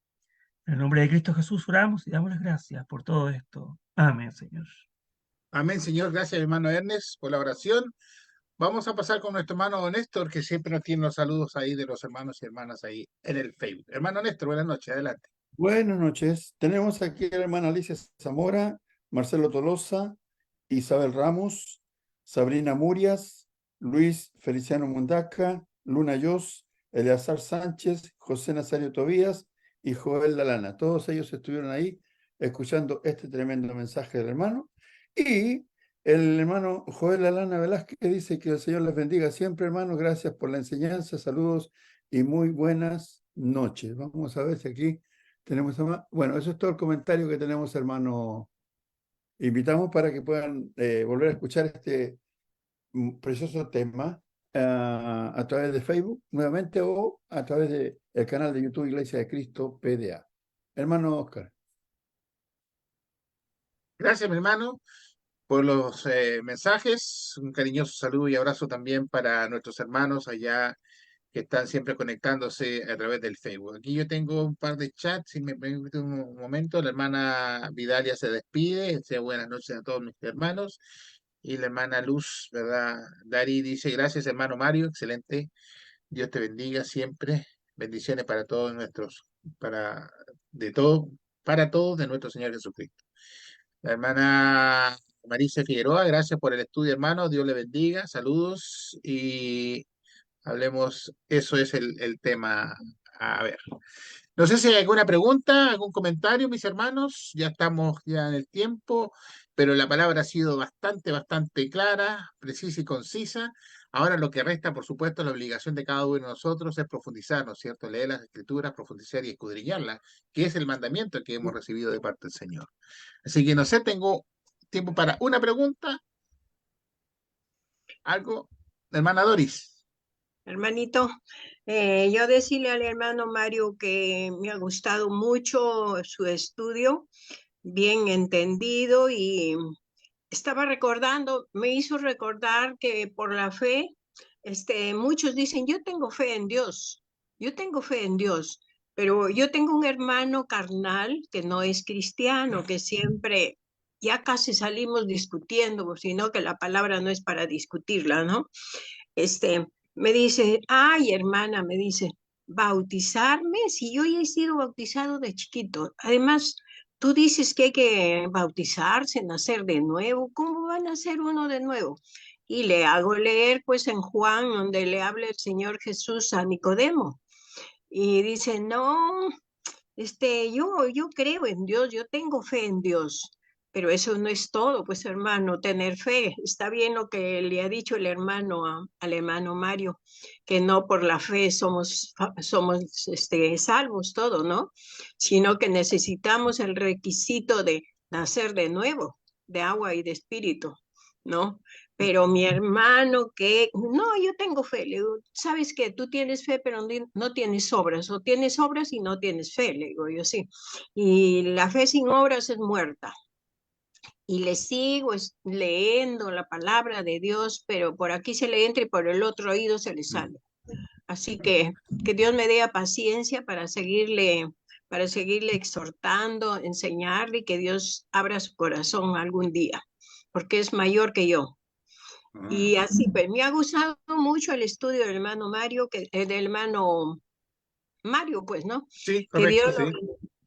En el nombre de Cristo Jesús oramos y damos las gracias por todo esto. Amén, Señor. Amén, Señor. Gracias, hermano Ernest, por la oración. Vamos a pasar con nuestro hermano Néstor, que siempre nos tiene los saludos ahí de los hermanos y hermanas ahí en el Facebook. Hermano Néstor, buenas noches, adelante. Buenas noches. Tenemos aquí a la hermana Alicia Zamora, Marcelo Tolosa, Isabel Ramos, Sabrina Murias, Luis Feliciano Mundaca, Luna Yos, Eleazar Sánchez, José Nazario Tobías y Joel Lalana. Todos ellos estuvieron ahí escuchando este tremendo mensaje del hermano. Y el hermano Joel Lalana Velázquez dice que el Señor les bendiga siempre, hermano. Gracias por la enseñanza. Saludos y muy buenas noches. Vamos a ver si aquí tenemos más. Bueno, eso es todo el comentario que tenemos, hermano. Invitamos para que puedan volver a escuchar este precioso tema a través de Facebook nuevamente o a través del canal de YouTube Iglesia de Cristo PDA. Hermano Oscar. Gracias, mi hermano, por los mensajes. Un cariñoso saludo y abrazo también para nuestros hermanos allá que están siempre conectándose a través del Facebook. Aquí yo tengo un par de chats, si me permite un momento. La hermana Vidalia se despide, desea buenas noches a todos mis hermanos. Y la hermana Luz, ¿verdad? Dari dice, gracias hermano Mario, excelente. Dios te bendiga siempre. Bendiciones para todos nuestros, de todo, para todos de nuestro Señor Jesucristo. La hermana Marisa Figueroa, gracias por el estudio, hermano. Dios le bendiga. Saludos y hablemos. Eso es el tema. A ver. No sé si hay alguna pregunta, algún comentario, mis hermanos. Ya estamos ya en el tiempo, pero la palabra ha sido bastante clara, precisa y concisa. Ahora lo que resta, por supuesto, la obligación de cada uno de nosotros es profundizar, ¿no es cierto? Leer las Escrituras, profundizar y escudriñarlas, que es el mandamiento que hemos recibido de parte del Señor. Así que no sé, tengo tiempo para una pregunta. ¿Algo? Hermana Doris. Hermanito, yo decirle al hermano Mario que me ha gustado mucho su estudio, bien entendido, y estaba recordando, me hizo recordar que por la fe, muchos dicen, yo tengo fe en Dios, pero yo tengo un hermano carnal que no es cristiano, que siempre, ya casi salimos discutiendo, sino que la palabra no es para discutirla, ¿no? Me dice, ay, hermana, me dice, bautizarme, si yo ya he sido bautizado de chiquito. Además, tú dices que hay que bautizarse, nacer de nuevo. ¿Cómo va a nacer uno de nuevo? Y le hago leer, pues, en Juan, donde le habla el Señor Jesús a Nicodemo. Y dice, no, yo creo en Dios, yo tengo fe en Dios, pero eso no es todo, pues hermano, tener fe. Está bien lo que le ha dicho el hermano al hermano Mario, que no por la fe somos salvos todo, ¿no? Sino que necesitamos el requisito de nacer de nuevo, de agua y de espíritu, ¿no? Pero mi hermano no, yo tengo fe, le digo, sabes que tú tienes fe, pero no tienes obras, o tienes obras y no tienes fe, le digo yo sí. Y la fe sin obras es muerta. Y le sigo leyendo la palabra de Dios, pero por aquí se le entra y por el otro oído se le sale. Así que Dios me dé paciencia para seguirle exhortando, enseñarle, y que Dios abra su corazón algún día, porque es mayor que yo. Y así, pues me ha gustado mucho el estudio del hermano Mario, del hermano Mario, pues, ¿no? Sí, correcto, sí.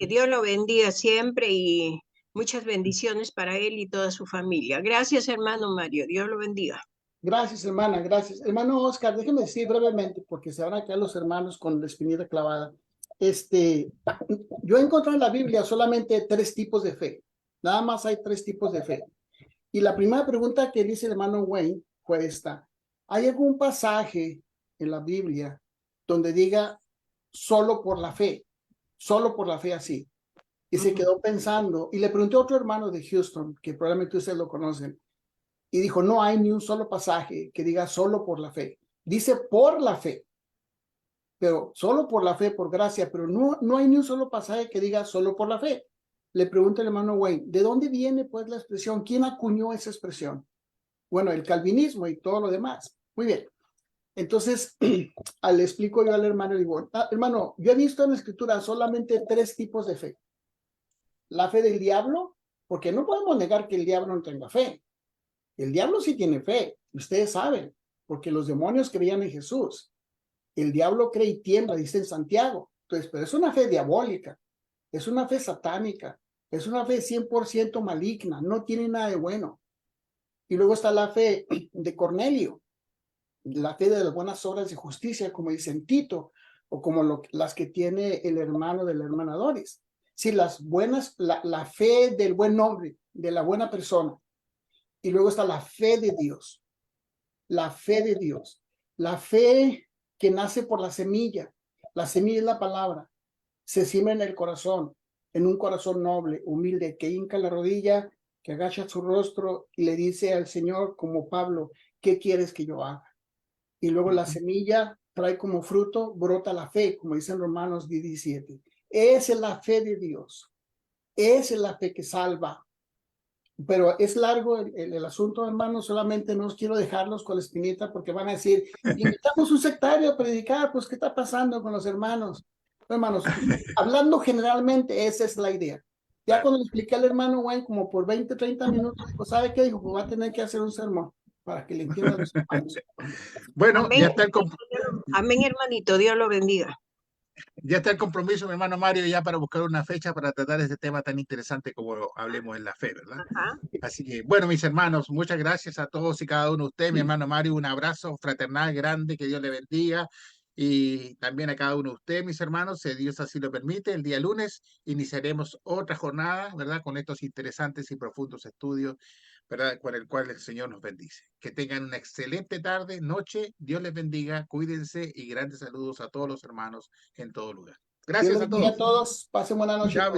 Que Dios lo bendiga siempre y muchas bendiciones para él y toda su familia. Gracias, hermano Mario. Dios lo bendiga. Gracias, hermana, gracias. Hermano Oscar, déjeme decir brevemente, porque se van a quedar los hermanos con la espinilla clavada. Yo he encontrado en la Biblia solamente 3 tipos de fe. Nada más hay 3 tipos de fe. Y la primera pregunta que dice el hermano Wayne fue esta. ¿Hay algún pasaje en la Biblia donde diga solo por la fe así? Y se quedó pensando, y le pregunté a otro hermano de Houston, que probablemente ustedes lo conocen, y dijo, no hay ni un solo pasaje que diga solo por la fe. Dice por la fe, pero solo por la fe, por gracia, pero no hay ni un solo pasaje que diga solo por la fe. Le pregunto al hermano Wayne, ¿de dónde viene pues la expresión? ¿Quién acuñó esa expresión? Bueno, el calvinismo y todo lo demás. Muy bien. Entonces, le explico yo al hermano, digo, hermano, yo he visto en la escritura solamente 3 tipos de fe. La fe del diablo, porque no podemos negar que el diablo no tenga fe. El diablo sí tiene fe, ustedes saben, porque los demonios creían en Jesús. El diablo cree y tiembla, dice en Santiago. Entonces, pero es una fe diabólica, es una fe satánica, es una fe 100% maligna, no tiene nada de bueno. Y luego está la fe de Cornelio, la fe de las buenas obras de justicia, como dice en Tito, o como las que tiene el hermano de la hermana Doris. Sí, las buenas, la fe del buen hombre, de la buena persona. Y luego está la fe de Dios, la fe de Dios, la fe que nace por la semilla, La semilla es la palabra. Se siembra en el corazón, en un corazón noble, humilde, que hinca la rodilla, que agacha su rostro y le dice al Señor, como Pablo, ¿qué quieres que yo haga? Y luego la semilla trae como fruto, brota la fe, como dice en Romanos 17. Esa es la fe de Dios. Esa es la fe que salva. Pero es largo el asunto, hermanos. Solamente no quiero dejarlos con la espinita porque van a decir, invitamos un sectario a predicar, pues, ¿qué está pasando con los hermanos? Hermanos, hablando generalmente, esa es la idea. Ya cuando le expliqué al hermano Wayne como por 20, 30 minutos, pues, ¿sabe qué dijo? Pues va a tener que hacer un sermón para que le entiendan los hermanos. Bueno, Amén. ya está el Amén, hermanito. Dios lo bendiga. ya está el compromiso, mi hermano Mario, ya para buscar una fecha para tratar este tema tan interesante como hablemos en la fe, ¿verdad? Ajá. Así que, bueno, mis hermanos, muchas gracias a todos y cada uno de ustedes. Mi hermano Mario, un abrazo fraternal grande, que Dios le bendiga. Y también a cada uno de ustedes, mis hermanos, si Dios así lo permite, el día lunes iniciaremos otra jornada, ¿verdad? Con estos interesantes y profundos estudios, ¿verdad? Con el cual el Señor nos bendice. Que tengan una excelente tarde, noche. Dios les bendiga, cuídense y grandes saludos a todos los hermanos en todo lugar. Dios Gracias les a bendiga a todos. todos. Pasen buena noche. Chao,